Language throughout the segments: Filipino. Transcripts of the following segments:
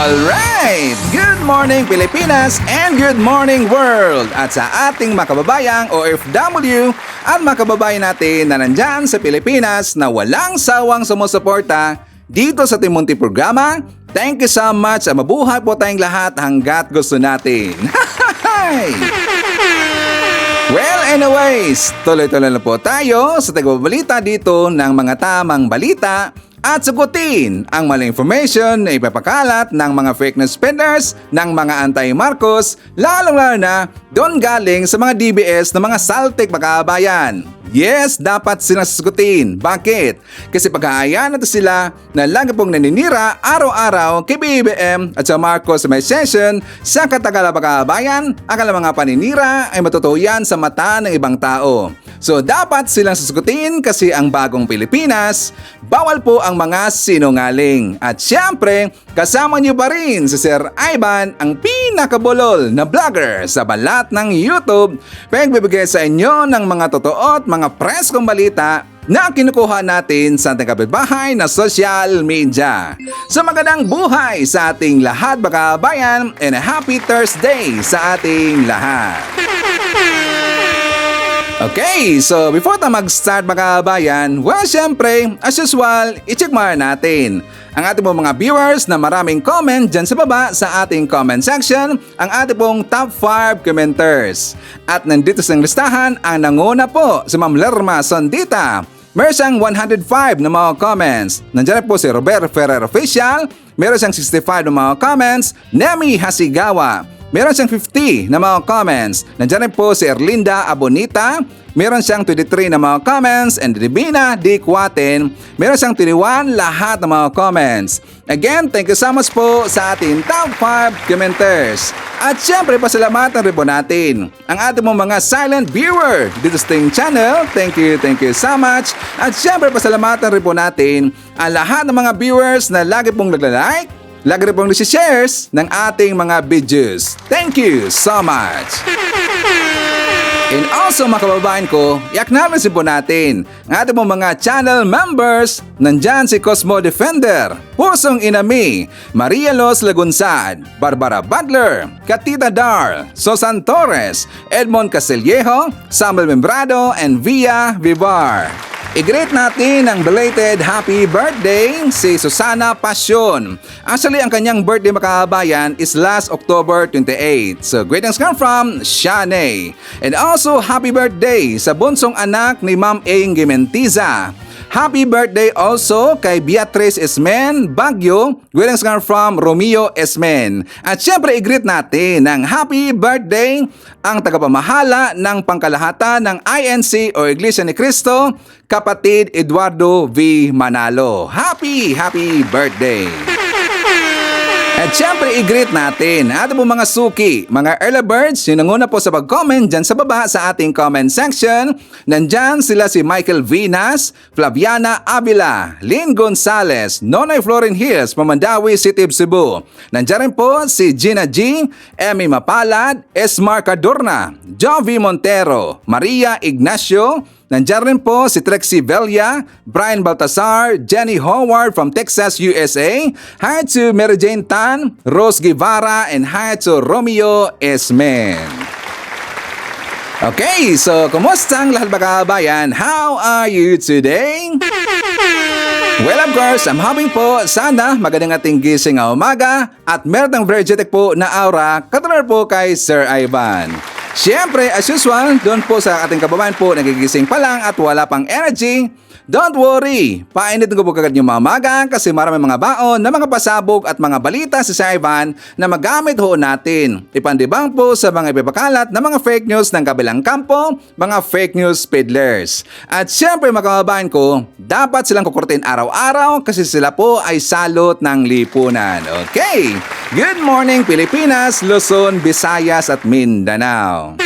Alright! Good morning Pilipinas and good morning world! At sa ating mga kababayang OFW at mga kababayan natin na nandyan sa Pilipinas na walang sawang sumusuporta dito sa Team Munti programa, thank you so much at mabuhay po tayong lahat hanggat gusto natin. Well, anyways, tuloy-tuloy na po tayo sa tagbabalita dito ng mga tamang balita at sagutin ang maling information na ipapakalat ng mga fake news spreaders ng mga anti-Marcos, lalong-lalo na doon galing sa mga DBS na mga saltik makabayan. Yes, dapat silang sasagutin. Bakit? Kasi pagkahayaan natin sila na lagi pong naninira araw-araw kay BBM at sa Marcos sa may session sa Katagala Pagkabayan, ang kanilang mga paninira ay matutuo yan sa mata ng ibang tao. So dapat silang sasagutin kasi ang bagong Pilipinas, bawal po ang mga sinungaling. At syempre, kasama niyo pa rin si Sir Ivan, ang pinakabulol na vlogger sa balat ng YouTube, pagbibigay sa inyo ng mga totoo at mga preskong balita na kinukuha natin sa ating kapitbahay na social media. So magandang buhay sa ating lahat mga kabayan and a happy Thursday sa ating lahat. Okay, so before tayo mag-start mga kabayan, well syempre, as usual, i-check muna natin ang ating mga viewers na maraming comment dyan sa baba sa ating comment section, ang ating pong top 5 commenters. At nandito sa listahan ang nanguna po si Ma'am Lerma Sondita. Meron siyang 105 na mga comments. Nandiyan po si Robert Ferrer Official. Meron siyang 65 na mga comments. Nemi Hasigawa. Meron siyang 50 na mga comments. Nandiyan rin po si Erlinda Abonita. Meron siyang 23 na mga comments. And Divina D. Cuaten. Meron siyang 21 lahat ng mga comments. Again, thank you so much po sa ating top 5 commenters. At syempre, pasalamatan rin po natin ang ating mga silent viewer dito sa ating channel. Thank you so much. At syempre, pasalamatan rin po natin ang lahat ng mga viewers na lagi pong nagla-like, lagi rin pong nag-shares ng ating mga videos. Thank you so much. And also mga kababayan ko, i-acknowledge po natin ang ating mga channel members. Nandyan si Cosmo Defender, Pusong Inami, Maria Los Lagunsad, Barbara Butler, Katita Dar, Susan Torres, Edmond Castillejo, Samuel Membrado, and Via Vivar. I-greet natin ang belated happy birthday si Susana Pasyon. Actually, ang kanyang birthday makabayan is last October 28. So, greetings come from Shane. And also, happy birthday sa bunsong anak ni Ma'am Eng Gimentiza. Happy birthday also kay Beatrice Esmen Baguio. Greetings come from Romeo Esmen. At syempre, i-greet natin ng happy birthday ang tagapamahala ng pangkalahatan ng INC o Iglesia ni Cristo, kapatid Eduardo V. Manalo. Happy birthday! At syempre, i-greet natin ating po mga suki, mga early birds, yung nanguna po sa pag-comment dyan sa baba sa ating comment section. Nandyan sila si Michael Vinas, Flaviana Avila, Lynn Gonzalez, Nonoy Florin Hills, Mamandawi City of Cebu. Nandyan rin po si Gina G, Emmy Mapalad, Esmar Cadorna, Jovi Montero, Maria Ignacio. Nandiyan rin po si Trexie Velia, Brian Baltasar, Jenny Howard from Texas, USA. Hi to Mary Jane Tan, Rose Guevara, and hi to Romeo Esmen. Okay, so kumusta ang lahat mga kabayan? How are you today? Well, of course, I'm hoping po sana magandang ating gising ang umaga at meron ng very jetic po na aura katulad po kay Sir Ivan. Siyempre, as usual, doon po sa ating kababayan po nagigising pa lang at wala pang energy. Don't worry, painitin ko po kagad yung mamaga kasi marami mga baon na mga pasabog at mga balita sa Sir Ivan na magamit ho natin. Ipandibang po sa mga ipapakalat na mga fake news ng kabilang kampo, mga fake news peddlers. At siyempre mga kababayan ko, dapat silang kukurtin araw-araw kasi sila po ay salot ng lipunan. Okay, good morning Pilipinas, Luzon, Visayas at Mindanao.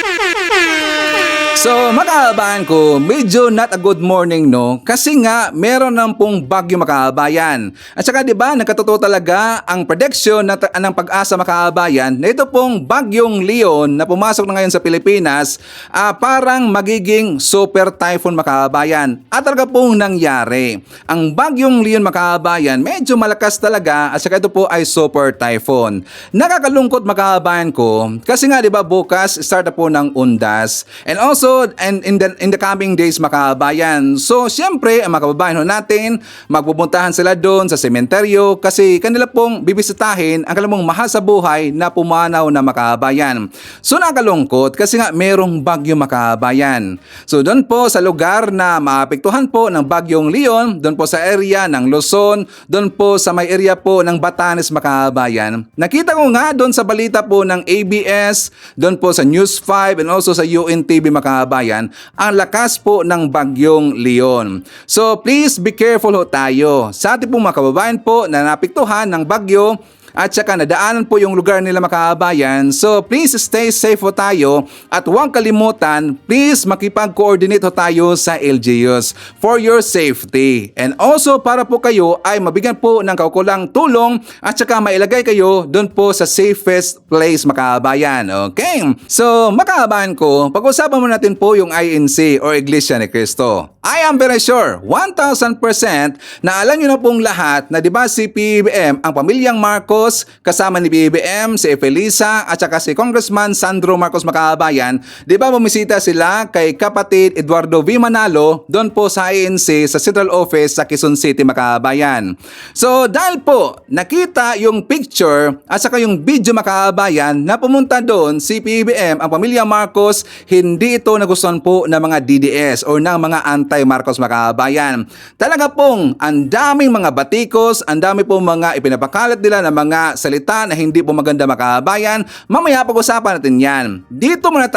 So makakabayan ko, medyo not a good morning no kasi nga meron ng pong bagyo makakabayan. At saka 'di ba nagkatotoo talaga ang prediction ng Pag-asa makakabayan na ito pong bagyong Leon na pumasok na ngayon sa Pilipinas parang magiging super typhoon makakabayan. At talaga pong nangyari. Ang bagyong Leon makakabayan medyo malakas talaga at saka ito po ay super typhoon. Nakakalungkot makakabayan ko kasi nga 'di ba bukas start na po ng undas and also and in the coming days makabayan. So syempre ang mga kababayan natin magpupuntahan sila doon sa sementeryo kasi kanila pong bibisitahin ang kanilang mahal sa buhay na pumanaw na makabayan. So nakalungkot kasi nga merong bagyo makabayan. So doon po sa lugar na maapektuhan po ng bagyong Leon, doon po sa area ng Luzon, doon po sa may area po ng Batanes makabayan. Nakita ko nga doon sa balita po ng ABS, doon po sa News 5 and also sa UNTV makabayan, ang lakas po ng bagyong Leon. So please be careful ho tayo. Sa ating pong mga kababayan po na napektuhan ng bagyo at saka nadaanan po yung lugar nila makabayan. So please stay safe ho tayo at huwag kalimutan, please makipag-coordinate ho tayo sa LGUs for your safety. And also para po kayo ay mabigyan po ng kaukulang tulong at saka mailagay kayo doon po sa safest place makabayan. Okay? So makabayan ko, pag-usapan mo natin po yung INC or Iglesia ni Cristo. I am very sure, 1,000% na alam nyo na pong lahat na diba si PBBM, ang pamilyang Marcos, kasama ni PBBM, si Efelisa, at saka si Congressman Sandro Marcos makabayan, diba bumisita sila kay kapatid Eduardo V. Manalo doon po sa INC sa Central Office sa Quezon City makabayan. So dahil po nakita yung picture at saka yung video makabayan na pumunta doon si PBBM, ang pamilya Marcos, hindi ito nagustuhan po ng mga DDS o ng mga anti-Marcos makabayan. Talaga pong ang daming mga batikos, ang dami pong mga ipinapakalat nila na mga salita na hindi po maganda makabayan. Mamaya pag-usapan natin yan. Dito muna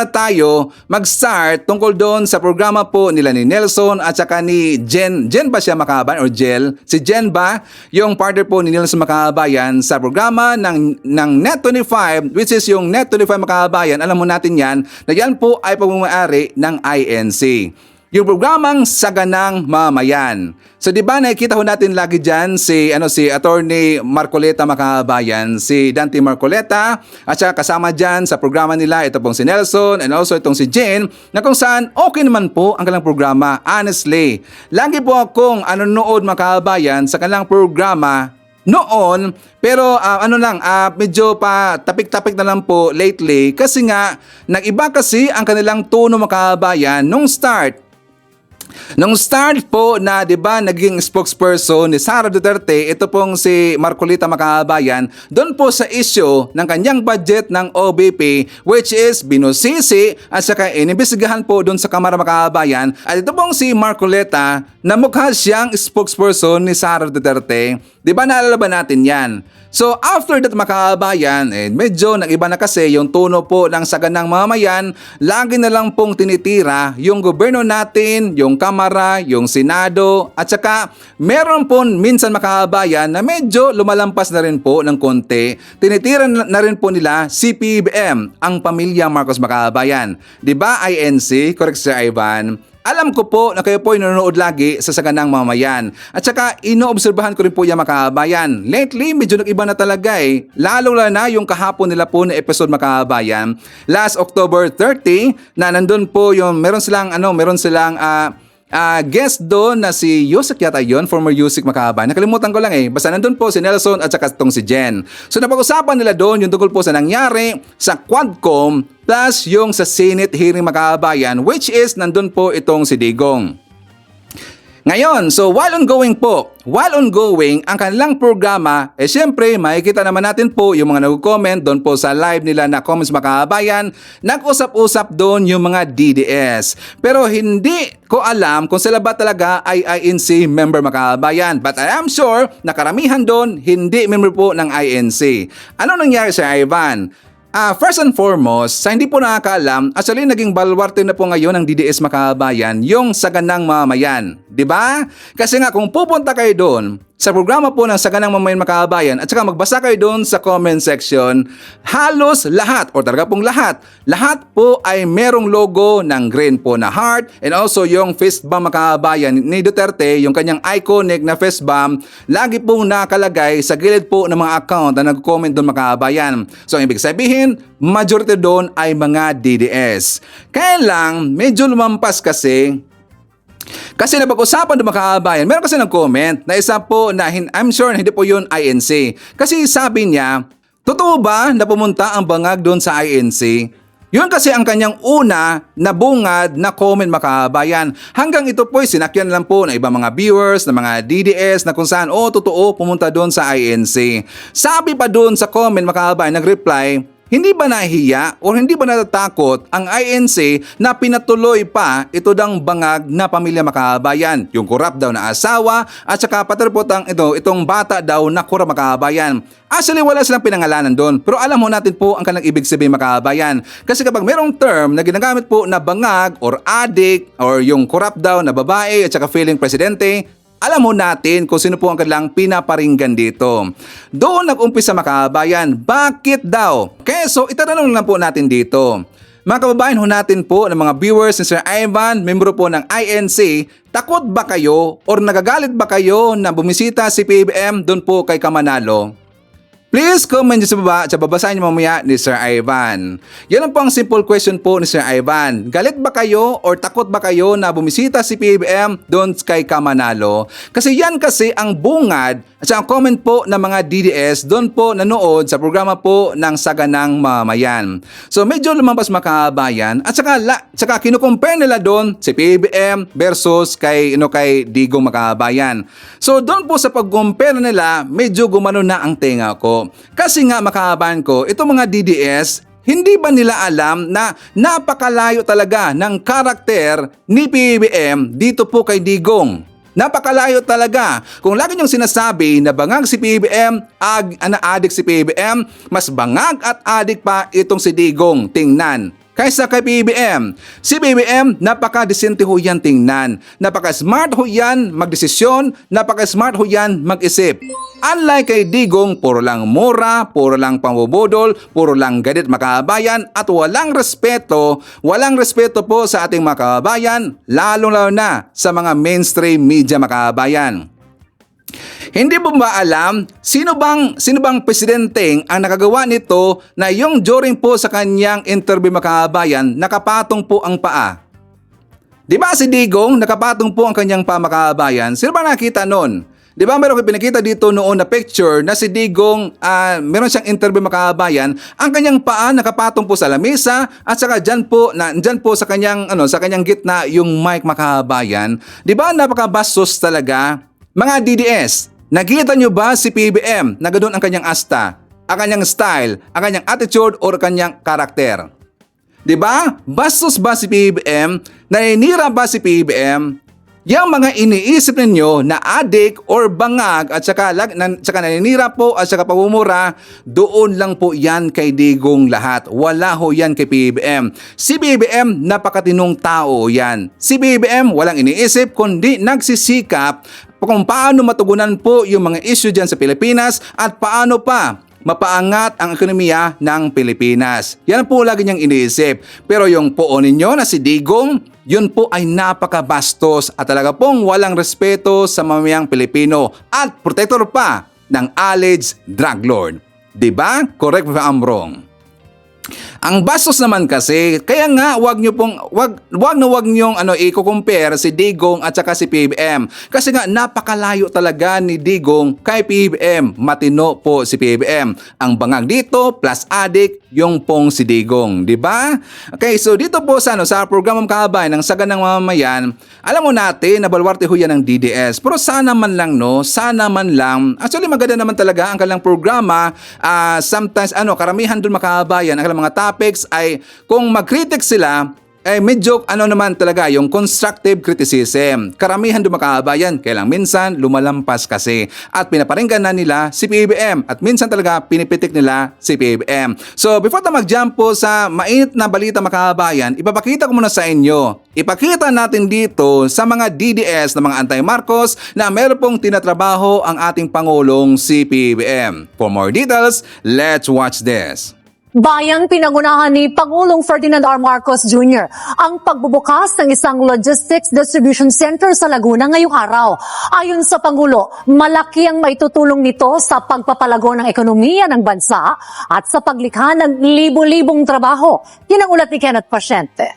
tayo mag-start tungkol doon sa programa po nila ni Nelson at saka ni Jen. Jen ba siya makabayan or Jel? Si Jen ba? Yung partner po ni Nelson makabayan sa programa ng Net25, which is yung Net25 makabayan. Alam mo natin yan na yan po ay pagmamayari ng INC. Yung programang Saganang Mamayan. So di ba nakikita ho natin lagi diyan si Attorney Marcoleta makabayan, si Dante Marcoleta at saka kasama diyan sa programa nila ito pong si Nelson and also itong si Jane na kung saan okay naman po ang kanilang programa. Honestly, lagi po akong nanonood makabayan sa kanilang programa noon, pero medyo pa tapik-tapik na lang po lately kasi nga nag-iba kasi ang kanilang tono makabayan nung start po na 'di ba naging spokesperson ni Sara Duterte, ito pong si Marcolita makabayan, doon po sa issue ng kanyang budget ng OBP which is binusisi at saka inimbestigahan po doon sa Kamara makabayan. At ito pong si Marcolita na mukha siyang spokesperson ni Sara Duterte. 'Di ba naalala ba natin 'yan? So after that makabayan, medyo nag-iba na kasi yung tono po ng Saganang Mamayan. Lagi na lang pong tinitira yung gobyerno natin, yung Kamara, yung Senado, at saka meron po minsan makabayan na medyo lumalampas na rin po ng konti. Tinitira na rin po nila si PBBM, ang pamilya Marcos makabayan. Diba INC? Correct Sir Ivan? Alam ko po na kayo po ay nanonood lagi sa Saganang Mamayan. At saka inoobserbahan ko rin po yung makabayan. Lately, medyo nag-iba na talaga eh. Lalo na yung kahapon nila po na episode makabayan. Last October 30 na nandun po yung meron silang guest doon na si Yusek yata yun, former Yusek makabayan. Nakalimutan ko lang eh. Basta nandun po si Nelson at saka itong si Jen. So napag-usapan nila doon yung tungkol po sa nangyari sa Quadcom plus yung sa Senate hearing makabayan which is nandun po itong si Digong. Ngayon, so while ongoing ang kanilang programa, syempre makikita naman natin po yung mga nag-comment doon po sa live nila na Comments Makabayan, nag-usap-usap doon yung mga DDS. Pero hindi ko alam kung sila ba talaga ay INC member Makabayan. But I am sure na karamihan doon hindi member po ng INC. Ano nangyari sa Ivan? First and foremost, sa hindi po nakakaalam, actually naging baluarte na po ngayon ng DDS Makabayan yung Saganang Mamayan. Diba? Kasi nga kung pupunta kayo doon sa programa po ng Saganang Mamayan Makabayan at saka magbasa kayo doon sa comment section, halos lahat o talaga pong lahat po ay merong logo ng green po na heart and also yung fist bump Makabayan ni Duterte, yung kanyang iconic na fist bump, lagi pong nakalagay sa gilid po ng mga account na nag-comment doon Makabayan. So ibig sabihin, majority doon ay mga DDS. Kaya lang, medyo lumampas kasi napag-usapan ng mga kabayan, meron kasi nag-comment na isa po na I'm sure hindi po yun INC. Kasi sabi niya, totoo ba na pumunta ang bangag doon sa INC? Yun kasi ang kanyang una na bungad na comment mga kabayan. Hanggang ito po sinakyan lang po ng ibang mga viewers, ng mga DDS na kung saan, totoo pumunta doon sa INC. Sabi pa doon sa comment mga kabayan, nag-reply, hindi ba nahihiya o hindi ba natatakot ang INC na pinatuloy pa ito dang bangag na pamilya Makabayan? Yung korap daw na asawa at saka paterpotang itong bata daw na korap Makabayan. Actually wala silang pinangalanan doon pero alam mo natin po ang kanilang ibig sabihin Makabayan. Kasi kapag merong term na ginagamit po na bangag or adik or yung korap daw na babae at saka feeling presidente, alam mo natin kung sino po ang kanilang pinaparinggan dito. Doon nag-umpisa Makabayan, bakit daw? Okay, so itatanong lang po natin dito. Mga kababayan ho natin po ng mga viewers ni Sir Ivan, membro po ng INC, takot ba kayo or nagagalit ba kayo na bumisita si PBM doon po kay Kamanalo? Please comment dyan sa baba at babasahin niyo mamaya ni Sir Ivan. Yan lang po ang simple question po ni Sir Ivan. Galit ba kayo or takot ba kayo na bumisita si PBM doon kay Kamanalo? Kasi yan kasi ang bungad at ang comment po ng mga DDS doon po nanood sa programa po ng Saganang Mamayan. So medyo lumampas Makabayan at saka kinukompare nila doon si PBM versus kay Digong Makabayan. So doon po sa pag-compare nila, medyo gumano na ang tenga ko. Kasi nga Makabayan ko, itong mga DDS, hindi ba nila alam na napakalayo talaga ng karakter ni PBM dito po kay Digong? Napakalayo talaga. Kung lagi niyong sinasabi na bangag si PBM, adik si PBM, mas bangag at adik pa itong si Digong, tingnan. Kaysa kay PBM. Si PBM, napaka-disente ho yan tingnan. Napaka-smart ho yan magdesisyon, napaka-smart ho yan mag-isip. Unlike kay Digong, puro lang mura, puro lang pambubudol, puro lang gadit Makabayan at walang respeto po sa ating Makabayan, lalo na sa mga mainstream media Makabayan. Hindi mo ba alam sino bang presidenteng ang nakagawa nito na yung during po sa kanyang interview Makabayan, nakapatong po ang paa? Di ba si Digong nakapatong po ang kanyang paa Makabayan? Sino ba nakita nun? Di ba meron ko pinakita dito noon na picture na si Digong, meron siyang interview Makabayan, ang kanyang paa nakapatong po sa lamesa at saka dyan po sa kanyang gitna yung mic Makabayan. Di ba napakabastos talaga? Mga DDS, nakita nyo ba si PBM na ganoon ang kanyang asta, ang kanyang style, ang kanyang attitude o kanyang karakter? Diba? Bastos ba si PBM? Naninira ba si PBM? Yang mga iniisip ninyo na adik or bangag at saka naninira po at saka pamumura, doon lang po yan kay Digong lahat. Wala ho yan kay PBM. Si PBM, napakatinong tao yan. Si PBM, walang iniisip kundi nagsisikap kung paano matugunan po yung mga issue dyan sa Pilipinas at paano pa mapaangat ang ekonomiya ng Pilipinas. Yan po lagi niyang iniisip. Pero yung poon ninyo na si Digong, yun po ay napakabastos at talaga pong walang respeto sa mamamayang Pilipino at protector pa ng alleged drug lord. Diba? Correct if I'm wrong. Ang bastos naman kasi, kaya nga wag niyong i-compare si Digong at saka si PBM. Kasi nga napakalayo talaga ni Digong kay PBM. Matino po si PBM. Ang bangag dito plus adik yung pong si Digong, di ba? Okay, so dito po sa programang Kabayan ng Saganang Mamayan, alam mo natin na balwarte ho yan ng DDS. Pero sana man lang actually maganda naman talaga ang kanilang programa. Sometimes karamihan doon Makabayan ang mga topics ay kung mag-critic sila, medyo naman talaga yung constructive criticism. Karamihan dumakabayan, kaya lang minsan lumalampas kasi at pinaparinggan na nila si PBBM at minsan talaga pinipitik nila si PBBM. So before tayo mag-jump po sa mainit na balita makabayan, ipapakita ko muna sa inyo. Ipakita natin dito sa mga DDS na mga anti-Marcos na meron pong tinatrabaho ang ating Pangulong si PBBM. For more details, let's watch this. Bayang pinangunahan ni Pangulong Ferdinand R. Marcos Jr. ang pagbubukas ng isang logistics distribution center sa Laguna ngayong araw. Ayon sa Pangulo, malaki ang maitutulong nito sa pagpapalago ng ekonomiya ng bansa at sa paglikha ng libo-libong trabaho. Yan ang ulat ni Kenneth Pasyente.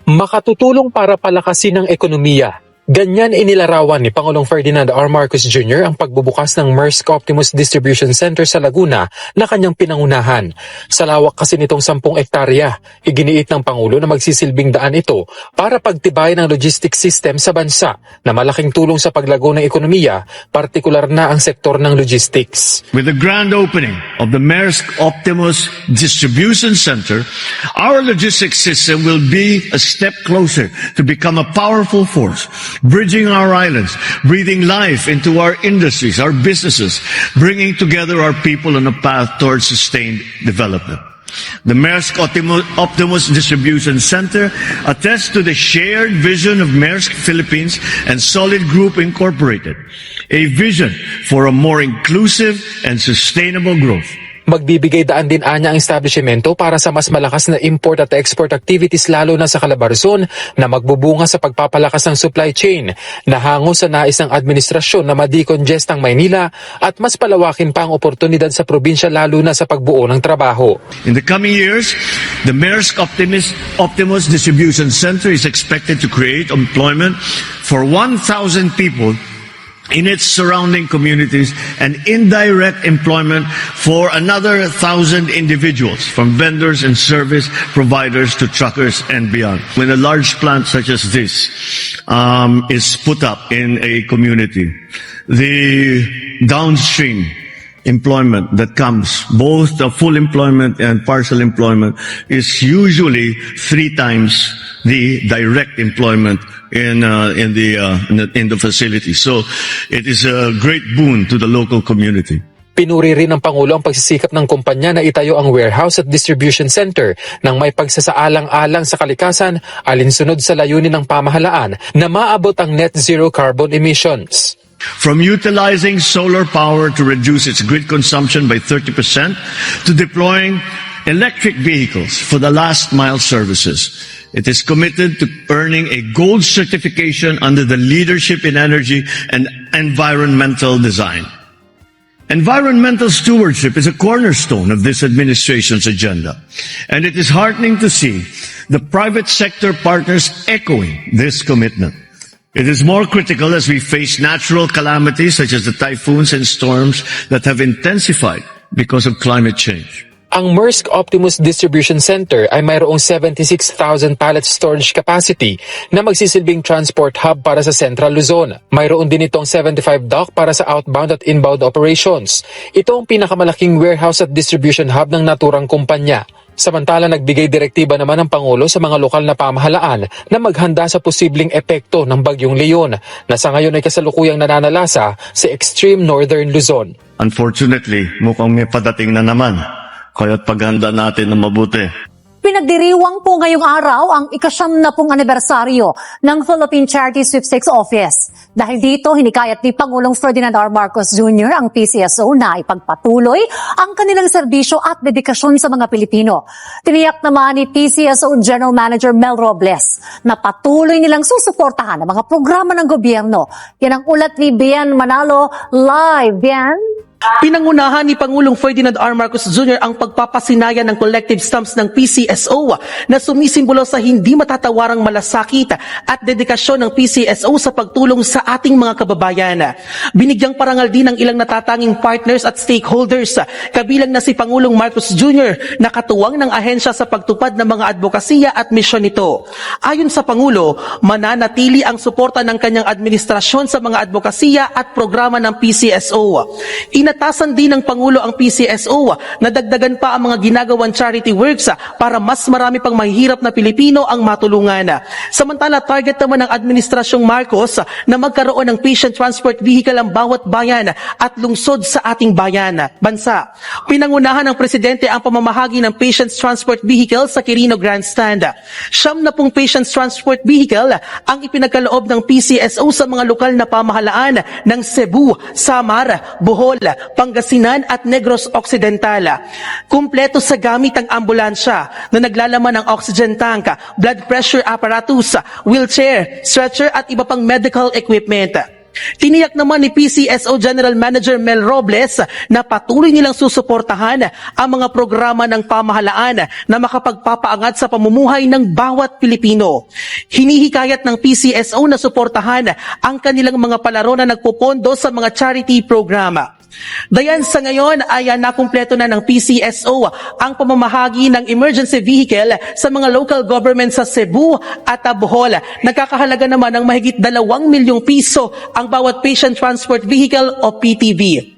Makatutulong para palakasin ang ekonomiya. Ganyan inilarawan ni Pangulong Ferdinand R. Marcos Jr. ang pagbubukas ng Maersk Optimus Distribution Center sa Laguna na kanyang pinangunahan. Sa lawak kasi nitong 10 ektarya, iginiit ng Pangulo na magsisilbing daan ito para pagtibayin ang logistics system sa bansa na malaking tulong sa paglago ng ekonomiya, partikular na ang sektor ng logistics. With the grand opening of the Maersk Optimus Distribution Center, our logistics system will be a step closer to become a powerful force, bridging our islands, breathing life into our industries, our businesses, bringing together our people on a path towards sustained development. The Maersk Optimus Distribution Center attests to the shared vision of Maersk Philippines and Solid Group Incorporated, a vision for a more inclusive and sustainable growth. Magbibigay daan din anya ang establishmento para sa mas malakas na import at export activities lalo na sa Calabarzon na magbubunga sa pagpapalakas ng supply chain na hango sa nais ng administrasyon na ma-decongest ang Maynila at mas palawakin pa ang oportunidad sa probinsya lalo na sa pagbuo ng trabaho. In the coming years, the Maersk Optimus Distribution Center is expected to create employment for 1,000 people in its surrounding communities and indirect employment for another 1,000 individuals, from vendors and service providers to truckers and beyond. When a large plant such as this is put up in a community, the downstream employment that comes, both the full employment and partial employment, is usually 3 times the direct employment in the facility. So it is a great boon to the local community. Pinuri rin ng Pangulo ang pagsisikap ng kumpanya na itayo ang warehouse at distribution center nang may pagsasaalang-alang sa kalikasan alinsunod sa layunin ng pamahalaan na maabot ang net zero carbon emissions. From utilizing solar power to reduce its grid consumption by 30% to deploying electric vehicles for the last mile services, it is committed to earning a gold certification under the Leadership in Energy and Environmental Design. Environmental stewardship is a cornerstone of this administration's agenda, and it is heartening to see the private sector partners echoing this commitment. It is more critical as we face natural calamities such as the typhoons and storms that have intensified because of climate change. Ang Maersk Optimus Distribution Center ay mayroong 76,000 pallet storage capacity na magsisilbing transport hub para sa Central Luzon. Mayroon din itong 75 dock para sa outbound at inbound operations. Ito ang pinakamalaking warehouse at distribution hub ng naturang kumpanya. Samantala, nagbigay direktiba naman ang Pangulo sa mga lokal na pamahalaan na maghanda sa posibleng epekto ng Bagyong Leon na sa ngayon ay kasalukuyang nananalasa sa extreme northern Luzon. Unfortunately, mukhang may padating na naman. Kaya't paghanda natin na mabuti. Pinagdiriwang po ngayong araw ang ika-70 anibersaryo ng Philippine Charity Sweepstakes Office. Dahil dito, hinikayat ni Pangulong Ferdinand R. Marcos Jr. ang PCSO na ipagpatuloy ang kanilang serbisyo at dedikasyon sa mga Pilipino. Tiniyak naman ni PCSO General Manager Mel Robles na patuloy nilang susuportahan ang mga programa ng gobyerno. Yan ang ulat ni Bian Manalo live. Bian? Pinangunahan ni Pangulong Ferdinand R. Marcos Jr. ang pagpapasinaya ng collective stumps ng PCSO na sumisimbolo sa hindi matatawarang malasakit at dedikasyon ng PCSO sa pagtulong sa ating mga kababayan. Binigyang parangal din ng ilang natatanging partners at stakeholders, kabilang na si Pangulong Marcos Jr. na katuwang ng ahensya sa pagtupad ng mga advokasya at misyon nito. Ayon sa Pangulo, mananatili ang suporta ng kanyang administrasyon sa mga advokasya at programa ng PCSO. Inatasan din ng Pangulo ang PCSO na dagdagan pa ang mga ginagawang charity works para mas marami pang mahihirap na Pilipino ang matulungan. Samantala, target naman ng Administrasyong Marcos na magkaroon ng patient transport vehicle ang bawat bayan at lungsod sa ating bansa. Pinangunahan ng Presidente ang pamamahagi ng Patients Transport Vehicle sa Quirino Grandstand. 70 Patients Transport Vehicle ang ipinagkaloob ng PCSO sa mga lokal na pamahalaan ng Cebu, Samar, Bohol, Pangasinan at Negros Occidental. Kumpleto sa gamit ang ambulansya na naglalaman ng oxygen tank, blood pressure apparatus, wheelchair, stretcher at iba pang medical equipment. Tiniyak naman ni PCSO General Manager Mel Robles na patuloy nilang susuportahan ang mga programa ng pamahalaan na makapagpapaangat sa pamumuhay ng bawat Pilipino. Hinihikayat ng PCSO na suportahan ang kanilang mga palaro na nagpopondo sa mga charity programa. Dayan, sa ngayon ay nakumpleto na ng PCSO ang pamamahagi ng emergency vehicle sa mga local government sa Cebu at Bohol. Nagkakahalaga naman ng mahigit 2 milyong piso ang bawat patient transport vehicle o PTV.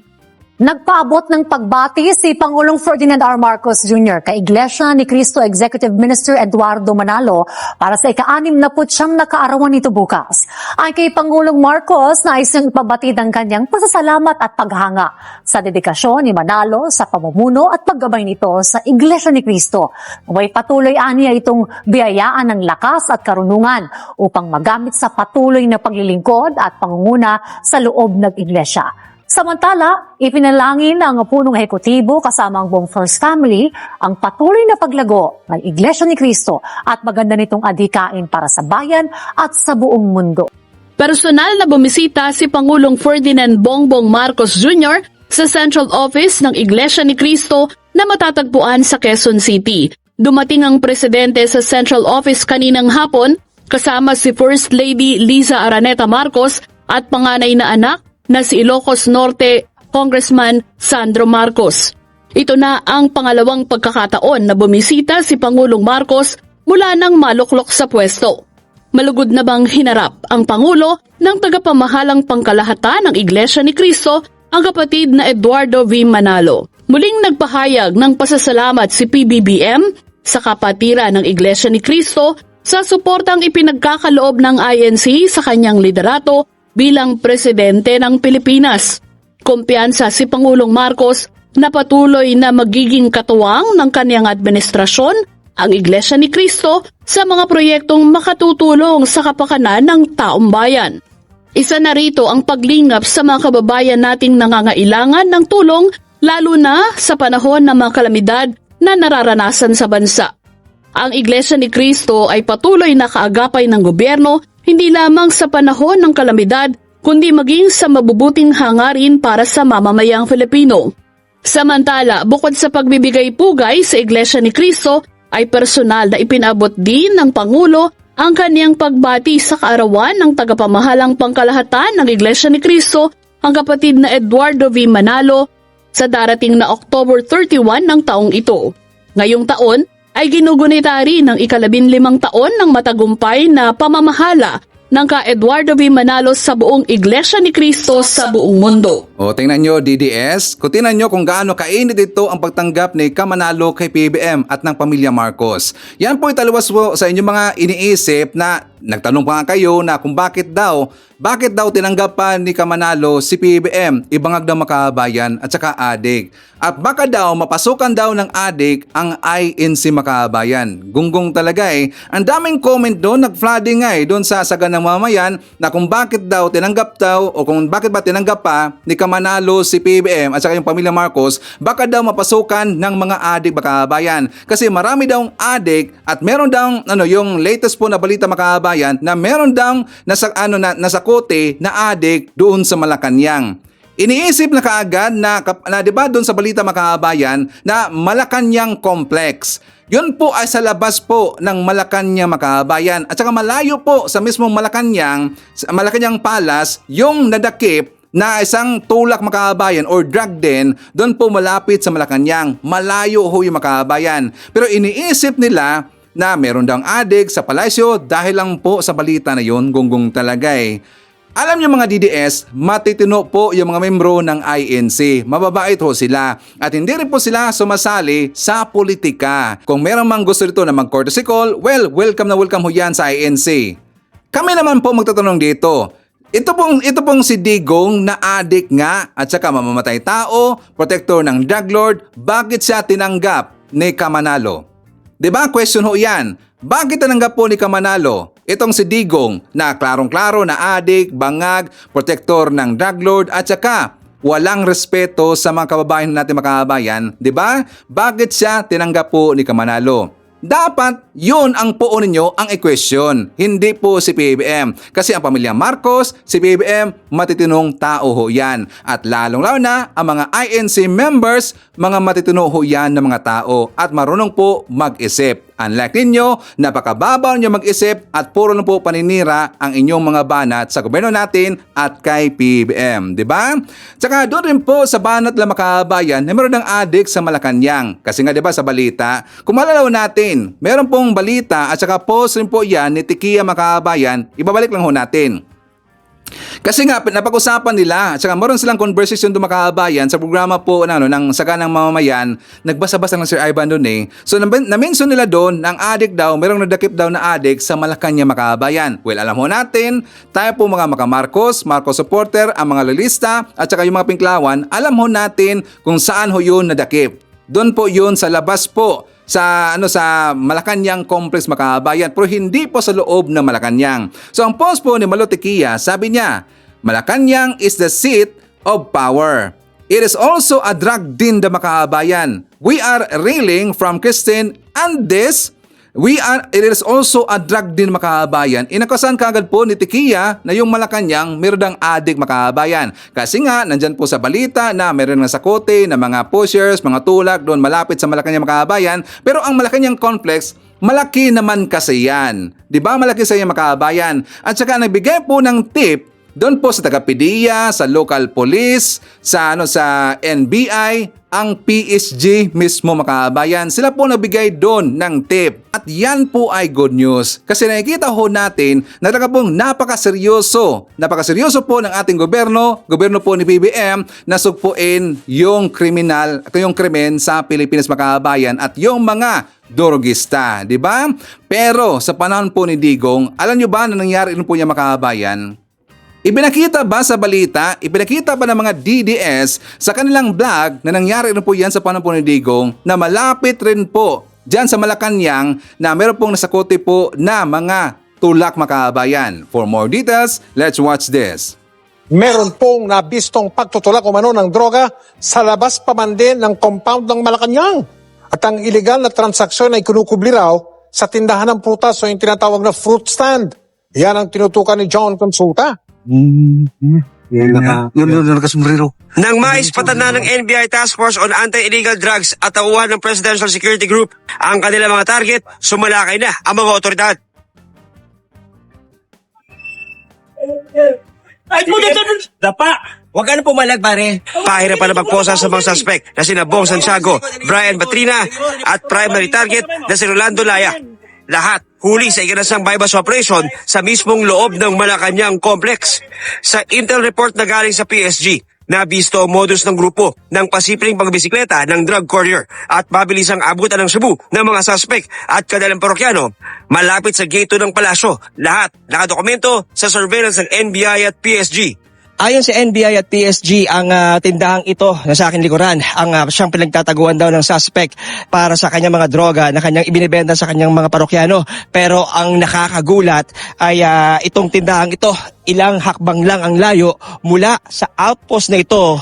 Nagpaabot ng pagbati si Pangulong Ferdinand R. Marcos Jr. kay Iglesia ni Cristo Executive Minister Eduardo Manalo para sa ika-69 na kaarawan nito bukas. Ay kay Pangulong Marcos na isang ipabatid ang kanyang pasasalamat at paghanga sa dedikasyon ni Manalo sa pamumuno at paggabay nito sa Iglesia ni Cristo. May patuloy aniya itong biyayaan ng lakas at karunungan upang magamit sa patuloy na paglilingkod at pangunguna sa loob ng Iglesia. Samantala, ipinalangin ng punong ehekutibo kasama ang buong First Family ang patuloy na paglago ng Iglesia ni Cristo at maganda nitong adhikain para sa bayan at sa buong mundo. Personal na bumisita si Pangulong Ferdinand Bongbong Marcos Jr. sa Central Office ng Iglesia ni Cristo na matatagpuan sa Quezon City. Dumating ang presidente sa Central Office kaninang hapon kasama si First Lady Liza Araneta Marcos at panganay na anak na si Ilocos Norte Congressman Sandro Marcos. Ito na ang pangalawang pagkakataon na bumisita si Pangulong Marcos mula nang maluklok sa pwesto. Malugod na bang hinarap ang Pangulo ng tagapamahalang pangkalahatan ng Iglesia ni Cristo, ang kapatid na Eduardo V. Manalo. Muling nagpahayag ng pasasalamat si PBBM sa kapatiran ng Iglesia ni Cristo sa suportang ipinagkakaloob ng INC sa kanyang liderato bilang presidente ng Pilipinas. Kumpiyansa si Pangulong Marcos na patuloy na magiging katuwang ng kanyang administrasyon ang Iglesia ni Cristo sa mga proyektong makatutulong sa kapakanan ng taong bayan. Isa na rito ang paglingap sa mga kababayan nating nangangailangan ng tulong lalo na sa panahon ng mga kalamidad na nararanasan sa bansa. Ang Iglesia ni Cristo ay patuloy na kaagapay ng gobyerno hindi lamang sa panahon ng kalamidad, kundi maging sa mabubuting hangarin para sa mamamayang Filipino. Samantala, bukod sa pagbibigay pugay sa Iglesia ni Cristo, ay personal na ipinabot din ng Pangulo ang kaniyang pagbati sa kaarawan ng tagapamahalang pangkalahatan ng Iglesia ni Cristo, ang kapatid na Eduardo V. Manalo, sa darating na October 31 ng taong ito. Ngayong taon, ay ginugunita rin ng 15 taon ng matagumpay na pamamahala ng ka Eduardo V. Manalo sa buong Iglesia ni Cristo sa buong mundo. O tingnan nyo DDS, kung tingnan nyo kung gaano kainit ito ang pagtanggap ni Manalo kay PBM at ng pamilya Marcos. Yan po italiwas po sa inyong mga iniisip na nagtanong pa nga kayo na kung bakit daw tinanggap pa ni Manalo si PBM, ibangag daw makabayan at saka adik. At baka daw mapasukan daw ng adik ang INC Makabayan. Gunggong talaga eh. Ang daming comment doon, nag-flooding nga eh doon sa sagan ng mamayan na kung bakit daw tinanggap daw o kung bakit ba tinanggap pa ni Manalo si PBM at saka yung pamilya Marcos, baka daw mapasukan ng mga adik Makabayan. Kasi marami daw adik at meron daw yung latest po na balita Makabayan na meron daw nasa kote na adik doon sa Malacanang. Iniisip na kaagad na diba doon sa balita Makabayan na Malacanang Complex. Yun po ay sa labas po ng Malacanang Makabayan at saka malayo po sa mismong Malacanang Palace yung nadakip na isang tulak Makabayan or drug den doon po malapit sa Malacanang. Malayo ho yung Makabayan. Pero iniisip nila na meron daw adik sa palasyo dahil lang po sa balita na yun, gunggong talaga eh. Alam niyo mga DDS, matitino po yung mga membro ng INC. Mababait ho sila at hindi rin po sila sumasali sa politika. Kung meron mang gusto dito na mag-courtesy call, well, welcome na welcome ho yan sa INC. Kami naman po magtatanong dito. Ito pong si Digong na adik nga at saka mamamatay tao, protector ng drug lord, bakit siya tinanggap ni Kamanalo? 'Di ba? Question ho 'yan. Bakit tinanggap po ni Kamanalo itong si Digong na klarong-klaro na adik, bangag, protector ng drug lord at saka walang respeto sa mga kababayan natin makabayan, 'di ba? Bakit siya tinanggap po ni Kamanalo? Dapat yun ang poon ninyo ang equation, hindi po si PBBM. Kasi ang pamilya Marcos, si PBBM, matitinong tao ho yan. At lalong-lalo na ang mga INC members, mga matitino ho yan ng mga tao at marunong po mag-isip. Unlike ninyo, napakababaw nyo mag-isip at puro lang po paninira ang inyong mga banat sa gobyerno natin at kay PBBM, di ba? Tsaka doon rin po sa banat lang makabayan na meron ng adik sa Malacanang. Kasi nga di ba sa balita, kung malalaw natin, meron pong balita at saka post rin po yan ni Tikia Makabayan, ibabalik lang ho natin. Kasi nga napag-usapan nila at saka meron silang conversation doon makabayan sa programa po ng Saganang Mamamayan, nagbasa-basa ng Sir Ivan doon eh. So na-mention nila doon na ang adik daw, merong nadakip daw na adik sa Malacanang makabayan. Well, alam ho natin, tayo po mga Marcos supporter, ang mga lolista at saka yung mga Pinklawan, alam ho natin kung saan ho yun nadakip. Doon po yun sa labas po sa Malacanang Complex makabayan pero hindi po sa loob ng Malacanang. So ang post po ni Malo Tikia, sabi niya, Malacanang is the seat of power. It is also a drug din the makabayan. We are reeling from Christine and this it is also a drug din makabayan. Inakasan kaagad po ni Tikia na yung Malacanang meron ng adik makabayan. Kasi nga, nandyan po sa balita na meron ng sakote na mga pushers, mga tulak doon malapit sa Malacanang makabayan. Pero ang Malacanang Complex, malaki naman kasi yan. Diba? Malaki sa yung makabayan. At saka nagbigay po ng tip doon po sa taga-PDEA, sa local police, sa NBI, ang PSG mismo makabayan. Sila po nabigay doon ng tip. At yan po ay good news. Kasi nakikita ho natin na talaga pong napakaseryoso. Napakaseryoso po ng ating gobyerno po ni BBM na sugpuin yung kriminal, yung krimen sa Pilipinas makabayan at yung mga dorogista, di ba? Pero sa panahon po ni Digong, alam nyo ba na nangyari rin po niya makabayan? Ipinakita ba sa balita, ipinakita ba ng mga DDS sa kanilang vlog na nangyari rin po yan sa panahon po ni Digong na malapit rin po dyan sa Malacanang na meron pong nasakote po na mga tulak makabayan. For more details, let's watch this. Meron pong nabistong pagtutulak umano ng droga sa labas pa man din ng compound ng Malacanang. At ang iligal na transaksyon ay kinukubli raw sa tindahan ng prutas o yung tinatawag na fruit stand. Yan ang tinutukan ni John Consulta. Yun nakasumbrero. Nang maispatan na ng NBI Task Force on Anti-Illegal Drugs at tauhan ng Presidential Security Group ang kanilang mga target, sumalakay na ang mga otoridad. Ay, dapa! Huwag ka na pumalag, pare. Pahirapan na magposa sa mga suspect na sina Bong Santiago, Brian Batrina at primary target na si Rolando Laya. Lahat huli sa ikinasang bypass operation sa mismong loob ng Malacanang Complex. Sa intel report na galing sa PSG, nabisto ang modus ng grupo ng pasipling pagbisikleta ng drug courier at mabilisang abutan ng Cebu ng mga suspect at kadalang parokyano malapit sa gate ng palasyo. Lahat nakadokumento sa surveillance ng NBI at PSG. Ayon sa NBI at PSG, ang tindahang ito na sa aking likuran, ang siyang pinagtataguan daw ng suspect para sa kanyang mga droga na kanyang ibinibenta sa kanyang mga parokyano. Pero ang nakakagulat ay itong tindahang ito, ilang hakbang lang ang layo mula sa outpost na ito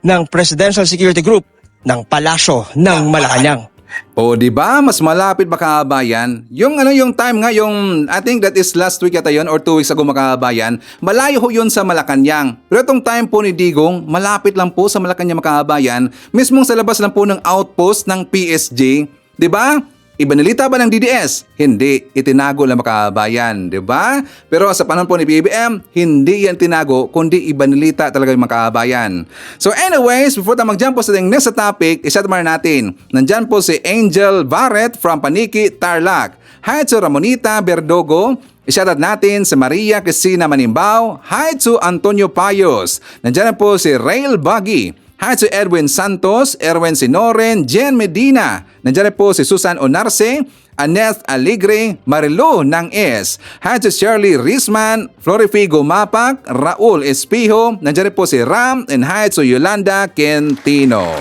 ng Presidential Security Group ng Palasyo ng Malacanang. O di ba mas malapit makabayan? Yung time nga yung I think that is last week yata yun or 2 weeks ago makabayan. Malayo ho yun sa Malacanang. Pero itong time po ni Digong, malapit lang po sa Malacanang makabayan, mismong sa labas lang po ng outpost ng PSG, di ba? Ibanilita ba ng DDS? Hindi, itinago lang makabayan, di ba? Pero sa panahon po ni BBM, hindi yan tinago, kundi ibanilita talaga yung makabayan. So anyways, before tayo mag-jump po sa next topic, isatmar natin. Nandyan po si Angel Barrett from Paniki, Tarlac. Hi to Ramonita Berdogo. I-shoutout natin si Maria Cristina Manimbao. Hi to Antonio Payos. Nandiyan po si Rail Buggy. Hi to Edwin Santos, Erwin Sinoren, Jen Medina. Nandiyan po si Susan Onarce, Annette Aligre, Marilu ng S. Hi to Shirley Risman, Florifigo Mapak, Raul Espijo. Nandiyan po si Ram, and hi to Yolanda Quintino.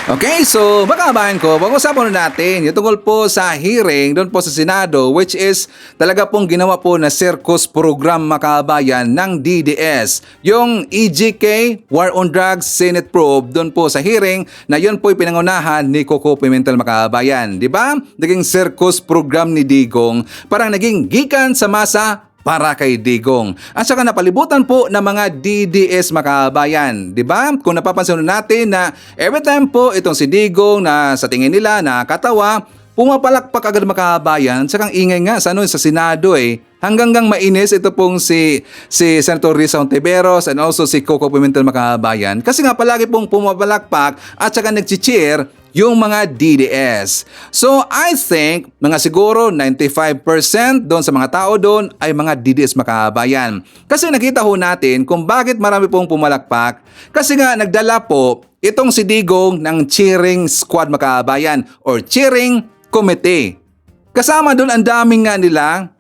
Okay, so makabayan ko, pag-usapan natin yung tungkol po sa hearing doon po sa Senado, which is talaga pong ginawa po na circus program makabayan ng DDS. Yung EJK, War on Drugs, Senate probe doon po sa hearing na yun po pinangunahan ni Coco Pimentel makabayan. Di ba? Naging circus program ni Digong, parang naging gikan sa masa para kay Digong. At saka napalibutan po ng mga DDS makabayan. Diba? Kung napapansin natin na every time po itong si Digong na sa tingin nila nakakatawa, pumapalakpak agad makabayan. Tsaka ingay nga sa Senado hanggang mainis ito pong si Senator Risa Ontiveros and also si Coco Pimentel makabayan. Kasi nga palagi pong pumapalakpak at saka nag-cheer yung mga DDS. So I think mga siguro 95% doon sa mga tao doon ay mga DDS makabayan. Kasi nakita ho natin kung bakit marami pong pumalakpak. Kasi nga nagdala po itong si Digong ng cheering squad makabayan or cheering committee. Kasama doon ang daming nga nila.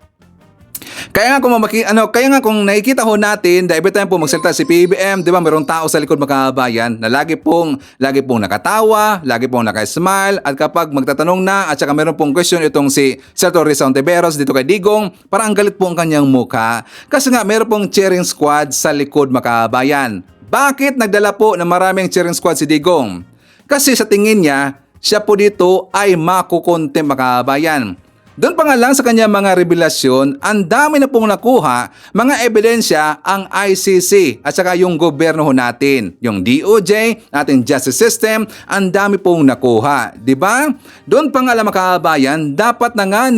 Kaya nga kung nakikita ho natin, every time po magsalita si PBM, di ba, mayroong tao sa likod makabayan na lagi pong nakatawa, lagi pong nakasmile, at kapag magtatanong na at saka mayroon pong question itong si Senator Risa Ontiveros dito kay Digong, parang ang galit po ang kanyang mukha. Kasi nga mayroon pong cheering squad sa likod makabayan. Bakit nagdala po ng maraming cheering squad si Digong? Kasi sa tingin niya, siya po dito ay makukontem makabayan. Doon pa nga lang sa kanya mga revelasyon, ang dami na pong nakuha, mga ebidensya ang ICC at saka yung gobyerno ho natin, yung DOJ, ating justice system, ang dami pong nakuha, di ba? Doon pa nga lang makabayan, dapat na nga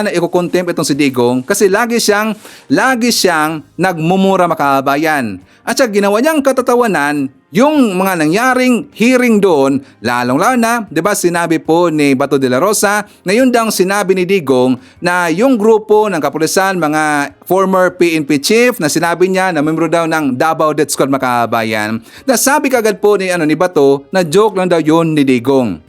na iko-contempt itong si Digong kasi lagi siyang nagmumura makabayan. At saka ginawa niyang katatawanan yung mga nangyaring hearing doon, lalong-lalo na, di ba sinabi po ni Bato de la Rosa na yun daw sinabi ni Digong na yung grupo ng kapulisan, mga former PNP chief na sinabi niya na membro daw ng Davao Death Squad makabayan, na sabi kagad po ni Bato na joke lang daw yun ni Digong.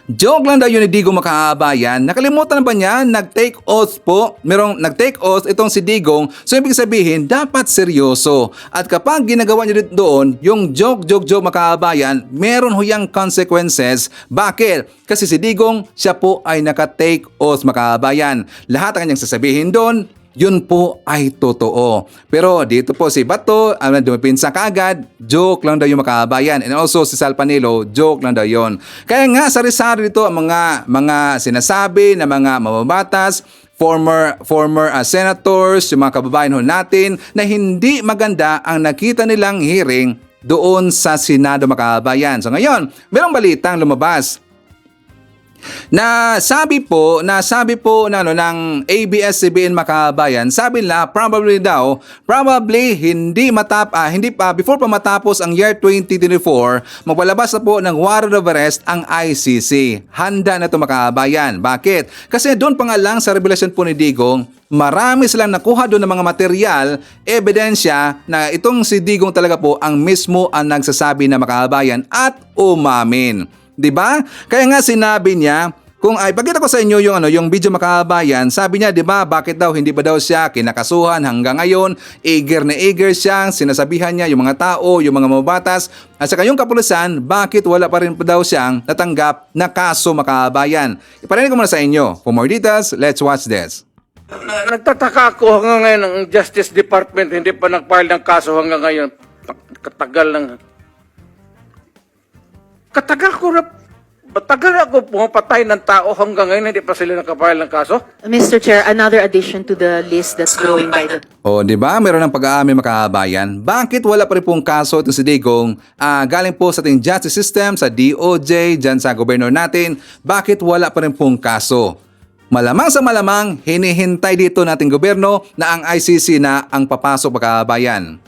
Joke lang daw yun ni Digong makabayan. Nakalimutan na ba niya? Nag-take oath po. Nag-take oath itong si Digong. So ibig sabihin, dapat seryoso. At kapag ginagawa niya doon, yung joke makabayan, meron huyang consequences. Bakit? Kasi si Digong, siya po ay naka-take oath makabayan. Lahat ang kanyang sasabihin doon, yun po ay totoo. Pero dito po si Bato, dumipinsa kaagad, joke lang daw yung makabayan. And also si Sal Panilo, joke lang daw yun. Kaya nga sari-sari dito ang mga sinasabi na mga mababatas, former senators, yung mga kababayan ho natin na hindi maganda ang nakita nilang hearing doon sa Senado makabayan. So ngayon, merong balitang lumabas na sabi po ng ABS-CBN makabayan, sabi nila probably before pa matapos ang year 2024, magpalabas na po ng warrant of arrest ang ICC. Handa na ito makabayan. Bakit? Kasi doon pa nga lang sa revelasyon po ni Digong, marami silang nakuha doon ng mga material, ebidensya na itong si Digong talaga po ang mismo ang nagsasabi na makabayan at umamin. 'Di ba? Kaya nga sinabi niya, kung ay pagkita ko sa inyo yung video makabayan, sabi niya, 'di ba, bakit daw hindi ba daw siya kinakasuhan hanggang ngayon? Eager na eager siya, sinasabihan niya yung mga tao, yung mga mababatas, at saka yung kapulisan, bakit wala pa rin daw siyang natanggap na kaso makabayan? Iparinig ko muna sa inyo. For more details, let's watch this. Nagtataka ako hanggang ngayon ng Justice Department hindi pa nag-file ng kaso hanggang ngayon. Matagal ako pumapatay ng tao hanggang ngayon hindi pa sila nakapile ng kaso. Mr. Chair, another addition to the list that's going by the... O, di ba? Meron ng pag-aamin makabayan. Bakit wala pa rin pong kaso ito si Digong? Galing po sa ating justice system, sa DOJ, dyan sa gobyerno natin. Bakit wala pa rin pong kaso? Malamang sa malamang, hinihintay dito nating gobyerno na ang ICC na ang papasok makabayan.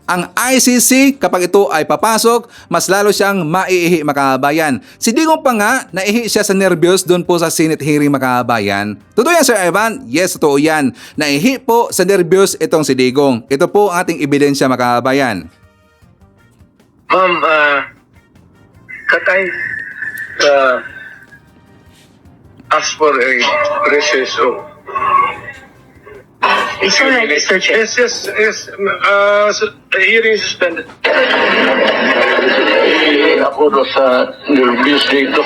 ang ICC kapag ito ay papasok, mas lalo siyang maiihi mga kababayan. Si Digong pa nga, naihi siya sa nervyos doon po sa Senate hearing mga kababayan. Totoo yan Sir Ivan? Yes, totoo yan. Naihi po sa nervyos itong si Digong. Ito po ang ating ebidensya mga kababayan. Ma'am, can I ask for a recess? It's all right, Mr. Chair. Yes. Hearing suspended. Ako do sa nervous dito.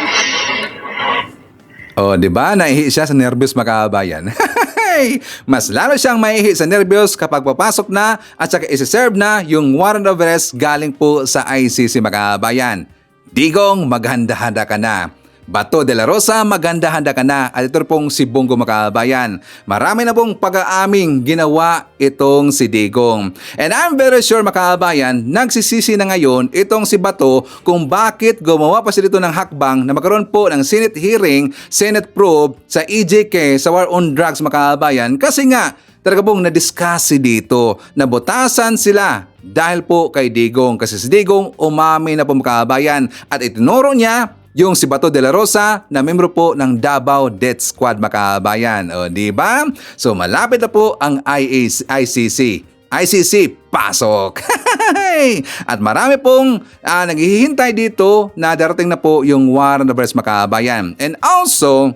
Oh, 'di ba? Naihi siya sa nervyos mga kababayan. Mas lalo siyang maihi sa nervyos kapag papasok na at saka isi-serve na yung warrant of arrest galing po sa ICC mga kababayan. Digong, maghanda-handa ka na. Bato de la Rosa, maghanda-handa ka na. At ito pong si Bongo mga kababayan. Marami na pong pag-aaming ginawa itong si Digong. And I'm very sure mga kababayan, nagsisisi na ngayon itong si Bato kung bakit gumawa pa sila dito ng hakbang na magkaroon po ng Senate hearing, Senate probe sa EJK sa war on drugs mga kababayan. Kasi nga, talaga pong na-discuss dito, nabutasan sila dahil po kay Digong. Kasi si Digong umami na po mga kababayan at itinuro niya yung si Bato de la Rosa na membro po ng Davao Death Squad mga kababayan. O, di ba? So malapit na po ang ICC. ICC, pasok! At marami pong naghihintay dito na darating na po yung warrant of arrest mga kababayan. And also,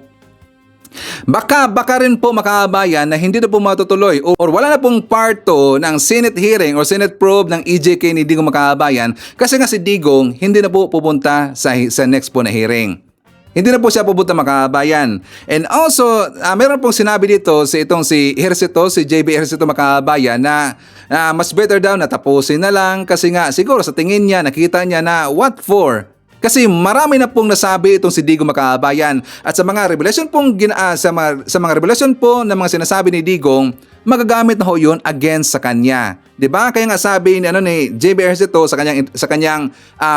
baka rin po makabayan na hindi na po matutuloy or wala na pong part 2 ng Senate hearing or Senate probe ng EJK ni Digong makabayan kasi nga si Digong hindi na po pupunta sa next po na hearing. Hindi na po siya pupunta makabayan. And also, meron pong sinabi dito si Ejercito, si JB Ejercito makabayan na mas better daw na tapusin na lang kasi nga siguro sa tingin niya, nakita niya na what for? Kasi marami na pong nasabi itong si Digong makabayan at sa mga revelation pong sa mga revelation po ng mga sinasabi ni Digong, magagamit na ho yun against sa kanya. 'Di ba? Kaya nga sabi ni JB Ejercito sa kanyang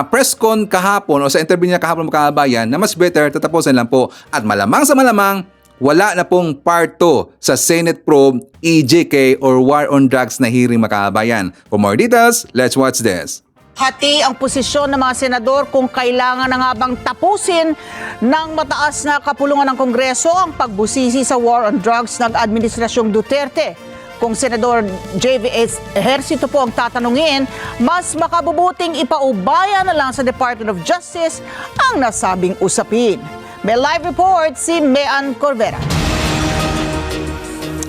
press con kahapon o sa interview niya kahapon makabayan na mas better tatapusin lang po at malamang sa malamang wala na pong part 2 sa Senate probe, EJK or war on drugs na hearing makabayan. For more details, let's watch this. Hati ang posisyon ng mga senador kung kailangan na nga bang tapusin ng mataas na kapulungan ng Kongreso ang pagbusisi sa war on drugs ng Administrasyong Duterte. Kung Senador JV Ejercito po ang tatanungin, mas makabubuting ipaubaya na lang sa Department of Justice ang nasabing usapin. May live report si Mean Corvera.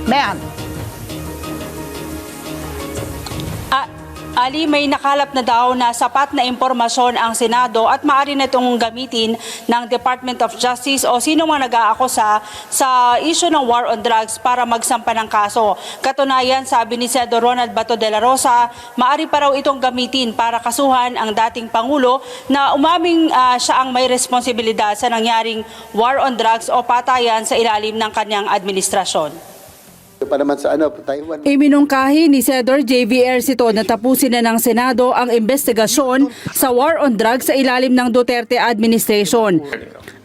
Mean. Ali, may nakalap na daw na sapat na impormasyon ang Senado at maaari na itong gamitin ng Department of Justice o sino mang nag-aakusa sa issue ng war on drugs para magsampa ng kaso. Katunayan, sabi ni Senador Ronald Bato de la Rosa, maaari pa raw itong gamitin para kasuhan ang dating Pangulo na umaming siya ang may responsibilidad sa nangyaring war on drugs o patayan sa ilalim ng kanyang administrasyon. Pa naman sa Taiwan. Iminungkahi ni Senador JV Ejercito na tapusin na ng Senado ang investigasyon sa war on drugs sa ilalim ng Duterte administration.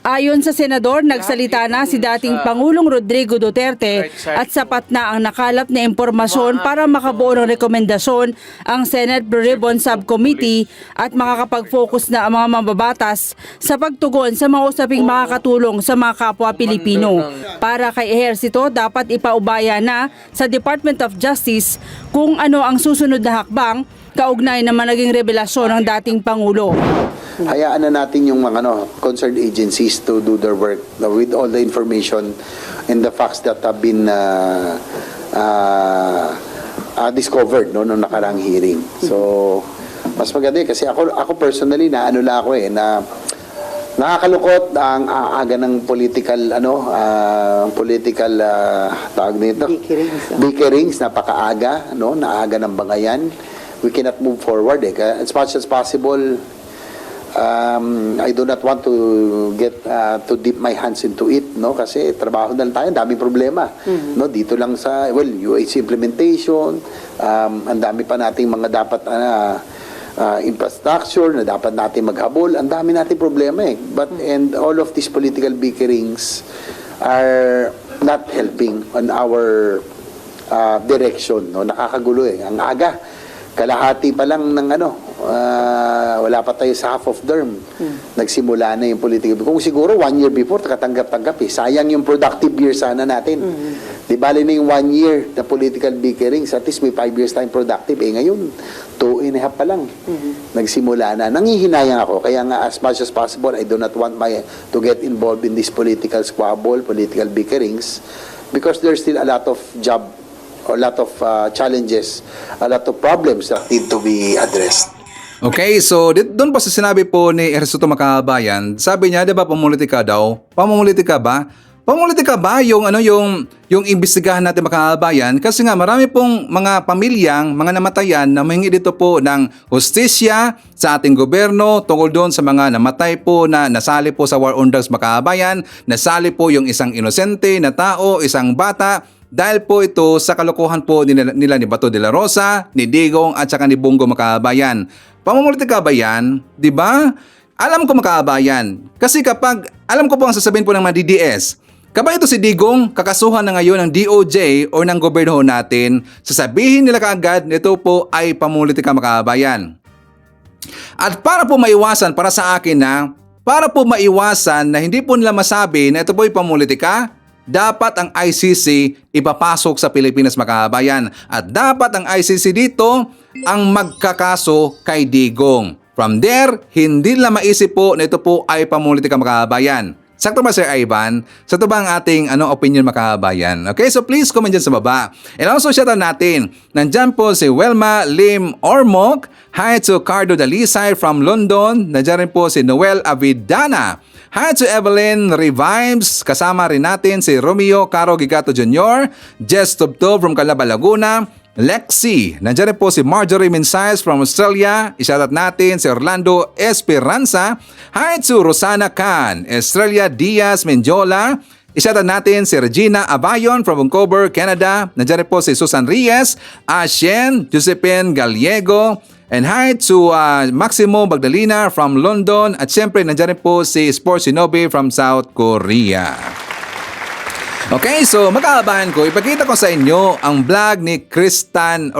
Ayon sa senador, nagsalita na si dating Pangulong Rodrigo Duterte at sapat na ang nakalap na impormasyon para makabuo ng rekomendasyon ang Senate Blue Ribbon Subcommittee at makakapag-focus na ang mga mambabatas sa pagtugon sa mga usaping makakatulong sa mga kapwa Pilipino. Para kay Ejercito, dapat ipaubaya na sa Department of Justice kung ano ang susunod na hakbang kaugnay naman naging revelasyon ng dating Pangulo. Hayaan na natin yung mga concerned agencies to do their work with all the information and the facts that have been discovered noong nakarang hearing. So, mas maganda kasi ako personally na nakakalungkot ang aga ng political tawag nito bickerings, napakaaga naaga ng bangayan. We cannot move forward as much as possible. I do not want to get to dip my hands into it, kasi trabaho na lang tayo, daming problema. Dito lang sa UAC implementation, ang dami pa nating mga dapat infrastructure na dapat natin maghabol, ang dami nating problema and all of these political bickerings are not helping on our direction, nakakagulo ang aga. kalahati pa lang ng wala pa tayo sa half of term. Nagsimula na yung political. Kung siguro 1 year before, katanggap-tanggap eh. Sayang yung productive year sana natin. Di bali na yung 1 year na political bickerings, at least may 5 years time productive. Ngayon, 2.5 pa lang. Nagsimula na. Nangihinayang ako. Kaya nga, as much as possible, I do not want to get involved in this political squabble, political bickerings, because there's still a lot of a lot of challenges, a lot of problems that need to be addressed. Okay, so doon pa sa sinabi po ni Ernesto Makabayan, sabi niya, 'di ba, pamumulitika daw? Pamumulitika ba? Pamumulitika ba yung yung imbestigahan natin, Makabayan? Kasi nga marami pong mga pamilyang, mga namatayan na mahingi dito po ng hustisya sa ating gobyerno tungkol doon sa mga namatay po na nasali po sa war on drugs, Makabayan. Nasali po yung isang inosente na tao, isang bata, dahil po ito sa kalokohan po nila ni Bato de la Rosa, ni Digong at saka ni Bongo, Makabayan. Pamumulitika ba yan? Diba? Alam ko, Makabayan. Kasi kapag, alam ko po ang sasabihin po ng mga DDS, kapag ito si Digong, kakasuhan na ngayon ng DOJ o ng gobyerno natin, sasabihin nila kaagad na ito po ay pamumulitika, Makabayan. At para po maiwasan, para sa akin para po maiwasan na hindi po nila masabi na ito po ay pamumulitika, dapat ang ICC ipapasok sa Pilipinas, Makabayan. At dapat ang ICC dito ang magkakaso kay Digong. From there, hindi nila maisip po na ito po ay pamumulitika, Makabayan. Sakto ba, Sir Ivan? Sakto ba ang ating opinion, Makabayan? Okay, so please comment dyan sa baba. And also, shoutout natin. Nandyan po si Welma Lim Ormoc. Hi to Cardo Dalisay from London. Nandyan rin po si Noel Avidana. Hi to Evelyn Revives. Kasama rin natin si Romeo Caro Gigato Jr., Jess Tubtob from Calaba, Laguna, Lexi. Nandiyan rin po si Marjorie Minsayas from Australia. Isyadat natin si Orlando Esperanza. Hi to Rosana Khan, Estrella Diaz Menjola. Isyadat natin si Regina Abayon from Vancouver, Canada. Nandiyan rin po si Susan Reyes, Ashen, Josephine Gallego. And hi to Maximo Magdalena from London. At syempre, nandiyan rin po si Sports Shinobi from South Korea. Okay, so Makabayan ko, ipakita ko sa inyo ang vlog ni Chris Tan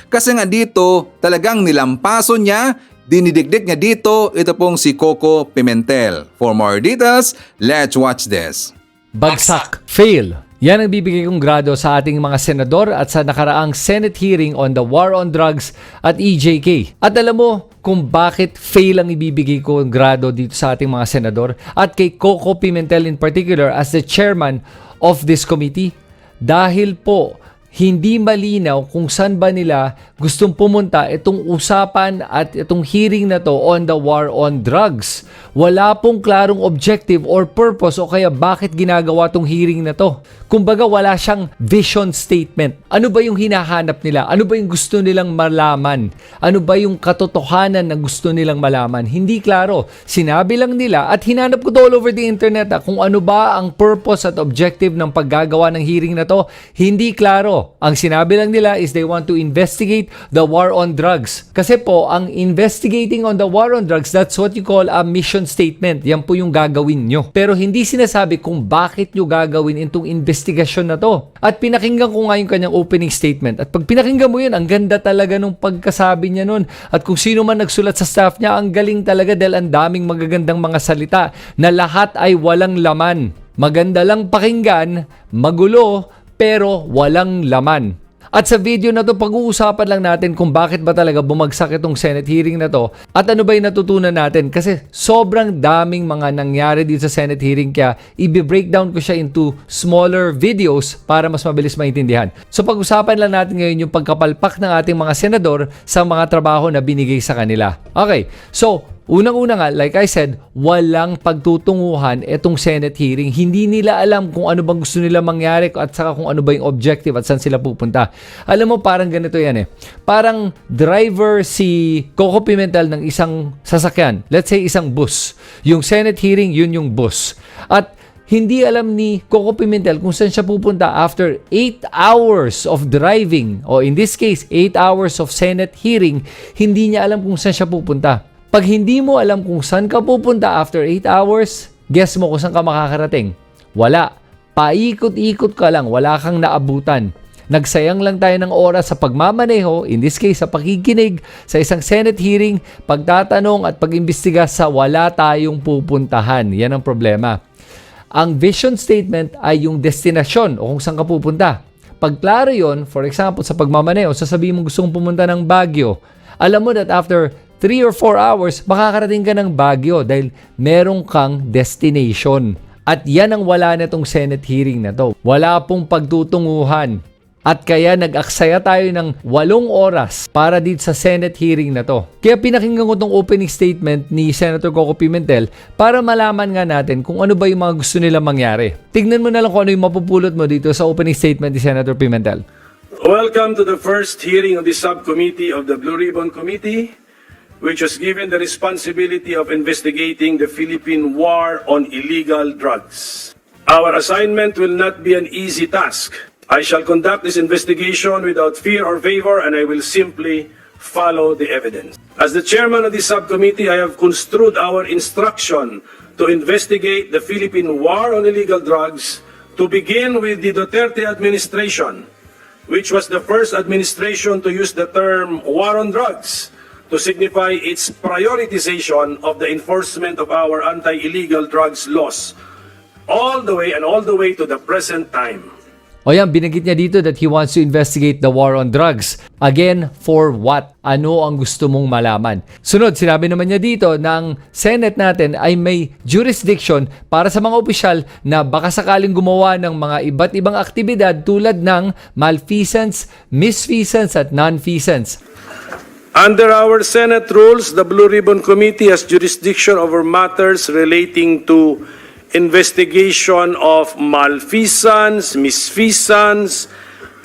kasi nga dito talagang nilampaso niya, dinidikdik niya dito, ito pong si Coco Pimentel. For more details, let's watch this. Bagsak. Fail. Yan ang bibigay kong grado sa ating mga senador at sa nakaraang Senate hearing on the war on drugs at EJK. At alam mo kung bakit fail ang ibibigay ko grado dito sa ating mga senador at kay Coco Pimentel in particular as the chairman of this committee? Dahil po hindi malinaw kung saan ba nila gustong pumunta itong usapan at itong hearing na to on the war on drugs. Wala pong klarong objective or purpose o kaya bakit ginagawa tong hearing na to. Kumbaga wala siyang vision statement. Ano ba yung hinahanap nila? Ano ba yung gusto nilang malaman? Ano ba yung katotohanan na gusto nilang malaman? Hindi klaro. Sinabi lang nila at hinanap ko to all over the internet kung ano ba ang purpose at objective ng paggagawa ng hearing na to. Hindi klaro. Ang sinabi lang nila is they want to investigate the war on drugs. Kasi po, ang investigating on the war on drugs, that's what you call a mission statement. Yan po yung gagawin nyo. Pero hindi sinasabi kung bakit nyo gagawin itong investigasyon na to. At pinakinggan ko nga yung kanyang opening statement. At pag pinakinggan mo yun, ang ganda talaga nung pagkasabi niya nun. At kung sino man nagsulat sa staff niya, ang galing talaga dahil ang daming magagandang mga salita na lahat ay walang laman. Maganda lang pakinggan, magulo, pero walang laman. At sa video na to, pag-uusapan lang natin kung bakit ba talaga bumagsak itong Senate hearing na to at ano ba yung natutunan natin kasi sobrang daming mga nangyari dito sa Senate hearing kaya i-breakdown ko siya into smaller videos para mas mabilis maintindihan. So pag-usapan lang natin ngayon yung pagkapalpak ng ating mga senador sa mga trabaho na binigay sa kanila. Okay, so unang-una nga, like I said, walang pagtutunguhan itong Senate hearing. Hindi nila alam kung ano bang gusto nila mangyari at saka kung ano ba yung objective at saan sila pupunta. Alam mo, parang ganito yan eh. Parang driver si Coco Pimentel ng isang sasakyan. Let's say isang bus. Yung Senate hearing, yun yung bus. At hindi alam ni Coco Pimentel kung saan siya pupunta after 8 hours of driving. O in this case, 8 hours of Senate hearing, hindi niya alam kung saan siya pupunta. Pag hindi mo alam kung saan ka pupunta after 8 hours, guess mo kung saan ka makakarating. Wala. Paikot-ikot ka lang, wala kang naabutan. Nagsayang lang tayo ng oras sa pagmamaneho, in this case sa pakikinig sa isang Senate hearing, pagtatanong at pag-imbestiga sa wala tayong pupuntahan. Yan ang problema. Ang vision statement ay yung destinasyon o kung saan ka pupunta. Pag klaro yun, for example, sa pagmamaneho, sasabihin mo gusto mong pumunta ng Baguio. Alam mo that after 3 or 4 hours, makakarating ka ng Baguio dahil meron kang destination. At yan ang wala na itong Senate hearing na to. Wala pong pagtutunguhan. At kaya nag-aksaya tayo ng 8 oras para dito sa Senate hearing na to. Kaya pinakinggan ko itong opening statement ni Senator Coco Pimentel para malaman nga natin kung ano ba yung mga gusto nila mangyari. Tignan mo na lang kung ano yung mapupulot mo dito sa opening statement ni Senator Pimentel. Welcome to the first hearing of the subcommittee of the Blue Ribbon Committee, which was given the responsibility of investigating the Philippine war on illegal drugs. Our assignment will not be an easy task. I shall conduct this investigation without fear or favor, and I will simply follow the evidence. As the chairman of the subcommittee, I have construed our instruction to investigate the Philippine war on illegal drugs to begin with the Duterte administration, which was the first administration to use the term war on drugs to signify its prioritization of the enforcement of our anti-illegal drugs laws, all the way to the present time. O yan, binanggit niya dito that he wants to investigate the war on drugs. Again, for what? Ano ang gusto mong malaman? Sunod, sinabi naman niya dito na ang Senate natin ay may jurisdiction para sa mga opisyal na baka sakaling gumawa ng mga iba't ibang aktibidad tulad ng malfeasance, misfeasance at nonfeasance. Under our Senate rules, the Blue Ribbon Committee has jurisdiction over matters relating to investigation of malfeasance, misfeasance,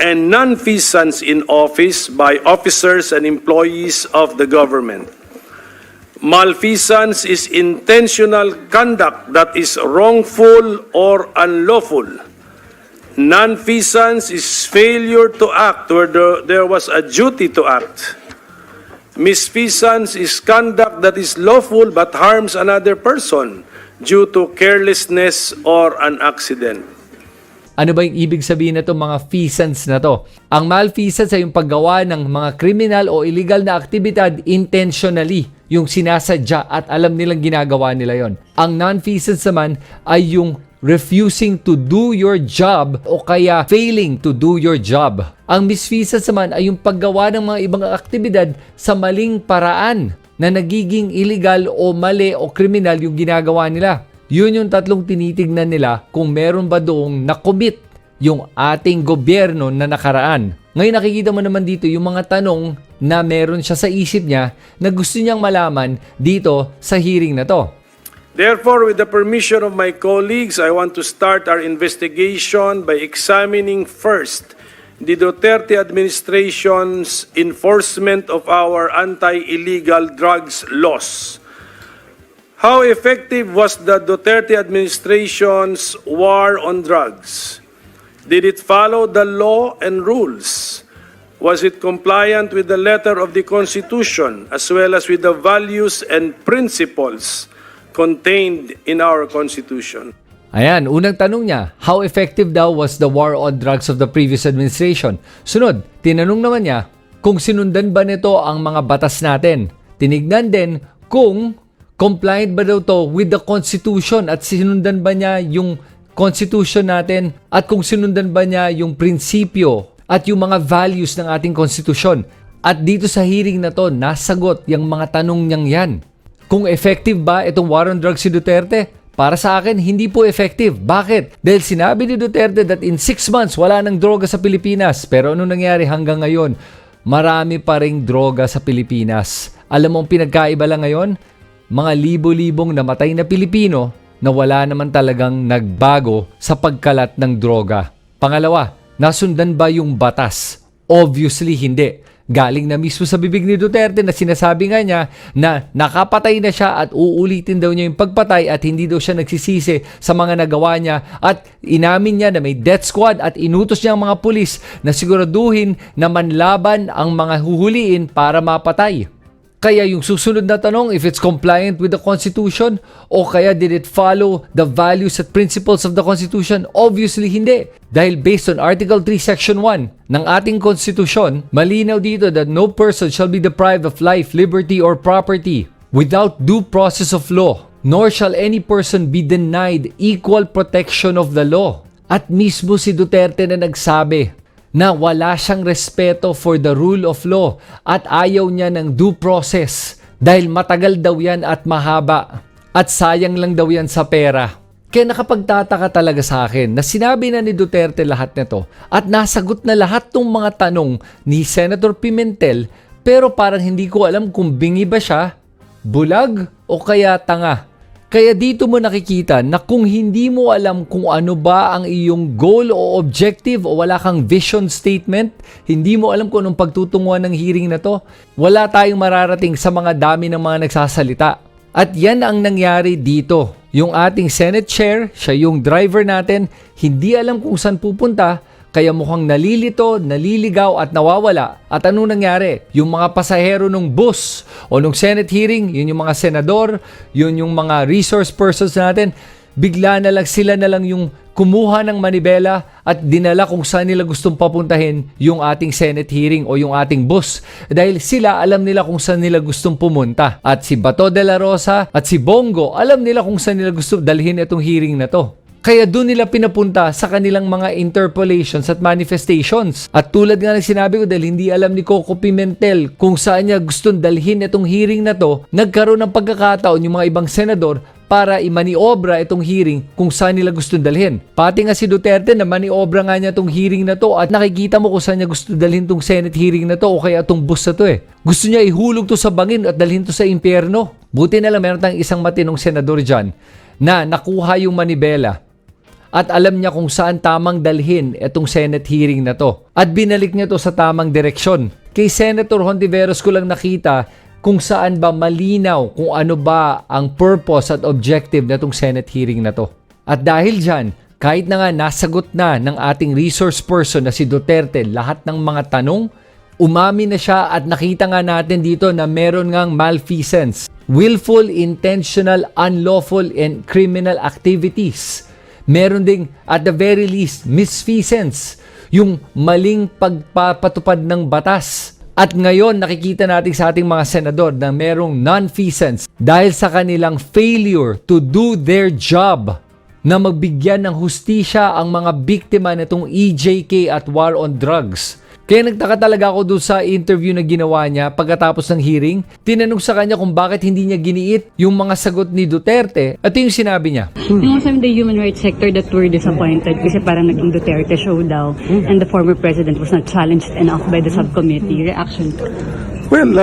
and nonfeasance in office by officers and employees of the government. Malfeasance is intentional conduct that is wrongful or unlawful. Nonfeasance is failure to act where there was a duty to act. Misfeasance is conduct that is lawful but harms another person due to carelessness or an accident. Ano ba yung ibig sabihin na itong mga feasance na to? Ang malfeasance ay yung paggawa ng mga criminal o illegal na aktibidad intentionally, yung sinasadya at alam nilang ginagawa nila yon. Ang nonfeasance naman ay yung refusing to do your job o kaya failing to do your job. Ang misfeasance naman ay yung paggawa ng mga ibang aktibidad sa maling paraan na nagiging illegal o mali o kriminal yung ginagawa nila. Yun yung tatlong tinitignan nila kung meron ba doong nakomit yung ating gobyerno na nakaraan. Ngayon nakikita mo naman dito yung mga tanong na meron siya sa isip niya na gusto niyang malaman dito sa hearing na to. Therefore, with the permission of my colleagues, I want to start our investigation by examining first the Duterte administration's enforcement of our anti-illegal drugs laws. How effective was the Duterte administration's war on drugs? Did it follow the law and rules? Was it compliant with the letter of the Constitution as well as with the values and principles contained in our Constitution? Ayan, unang tanong niya, how effective daw was the war on drugs of the previous administration? Sunod, tinanong naman niya kung sinundan ba nito ang mga batas natin. Tinignan din kung compliant ba daw to with the Constitution at sinundan ba niya yung Constitution natin at kung sinundan ba niya yung prinsipyo at yung mga values ng ating Constitution. At dito sa hearing na to, nasagot yung mga tanong niyang yan. Kung effective ba itong war on drugs si Duterte? Para sa akin, hindi po effective. Bakit? Dahil sinabi ni Duterte that in 6 months, wala nang droga sa Pilipinas. Pero ano nangyari hanggang ngayon? Marami pa ring droga sa Pilipinas. Alam mo ang pinagkaiba lang ngayon? Mga libo-libong namatay na Pilipino na wala naman talagang nagbago sa pagkalat ng droga. Pangalawa, nasundan ba yung batas? Obviously, hindi. Galing na mismo sa bibig ni Duterte na sinasabi nga niya na nakapatay na siya at uulitin daw niya yung pagpatay at hindi daw siya nagsisisi sa mga nagawa niya at inamin niya na may death squad at inutos niya ang mga pulis na siguraduhin na manlaban ang mga huhuliin para mapatay. Kaya yung susunod na tanong, if it's compliant with the Constitution, o kaya did it follow the values at principles of the Constitution? Obviously, hindi. Dahil based on Article 3, Section 1 ng ating Constitution, malinaw dito that no person shall be deprived of life, liberty, or property without due process of law, nor shall any person be denied equal protection of the law. At mismo si Duterte na nagsabi na wala siyang respeto for the rule of law at ayaw niya ng due process dahil matagal daw yan at mahaba at sayang lang daw yan sa pera. Kaya nakapagtataka talaga sa akin na sinabi na ni Duterte lahat nito at nasagot na lahat ng mga tanong ni Senator Pimentel, pero parang hindi ko alam kung bingi ba siya, bulag o kaya tanga. Kaya dito mo nakikita na kung hindi mo alam kung ano ba ang iyong goal o objective o wala kang vision statement, hindi mo alam kung anong pagtutunguhan ng hearing na to, wala tayong mararating sa mga dami ng mga nagsasalita. At yan ang nangyari dito. Yung ating Senate Chair, siya yung driver natin, hindi alam kung saan pupunta, kaya mukhang nalilito, naliligaw at nawawala. At anong nangyari? Yung mga pasahero ng bus o nung Senate hearing, yun yung mga senador, yun yung mga resource persons natin, bigla na lang sila na lang yung kumuha ng manibela at dinala kung saan nila gustong papuntahin yung ating Senate hearing o yung ating bus. Dahil sila alam nila kung saan nila gustong pumunta. At si Bato de la Rosa at si Bongo, alam nila kung saan nila gustong dalhin itong hearing na to. Kaya doon nila pinapunta sa kanilang mga interpolations at manifestations. At tulad nga ng sinabi ko, dahil hindi alam ni Coco Pimentel kung saan niya gustong dalhin itong hearing na to, nagkaroon ng pagkakataon yung mga ibang senador para imaniobra itong hearing kung saan nila gustong dalhin. Pati nga si Duterte na maniobra nga niya itong hearing na to at nakikita mo kung saan niya gusto dalhin itong Senate hearing na to o kaya itong bus na to eh. Gusto niya ihulog to sa bangin at dalhin to sa impyerno. Buti na lang meron tayong isang matinong senador dyan na nakuha yung manibela at alam niya kung saan tamang dalhin itong Senate hearing na to. At binalik niya to sa tamang direksyon. Kay Senator Hontiveros ko lang nakita kung saan ba malinaw kung ano ba ang purpose at objective na itong Senate hearing na to. At dahil dyan, kahit na nga nasagot na ng ating resource person na si Duterte lahat ng mga tanong, umami na siya at nakita nga natin dito na meron ngang malfeasance, willful, intentional, unlawful, and criminal activities. Meron ding, at the very least, misfeasance, yung maling pagpapatupad ng batas. At ngayon, nakikita natin sa ating mga senador na merong nonfeasance dahil sa kanilang failure to do their job na magbigyan ng hustisya ang mga biktima nitong EJK at war on drugs. Kaya nagtaka talaga ako doon sa interview na ginawa niya pagkatapos ng hearing. Tinanong sa kanya kung bakit hindi niya giniit yung mga sagot ni Duterte. At yung sinabi niya. Yung sa the human rights sector that were disappointed kasi parang naging Duterte show daw and the former president was not challenged enough by the subcommittee. Reaction? Well,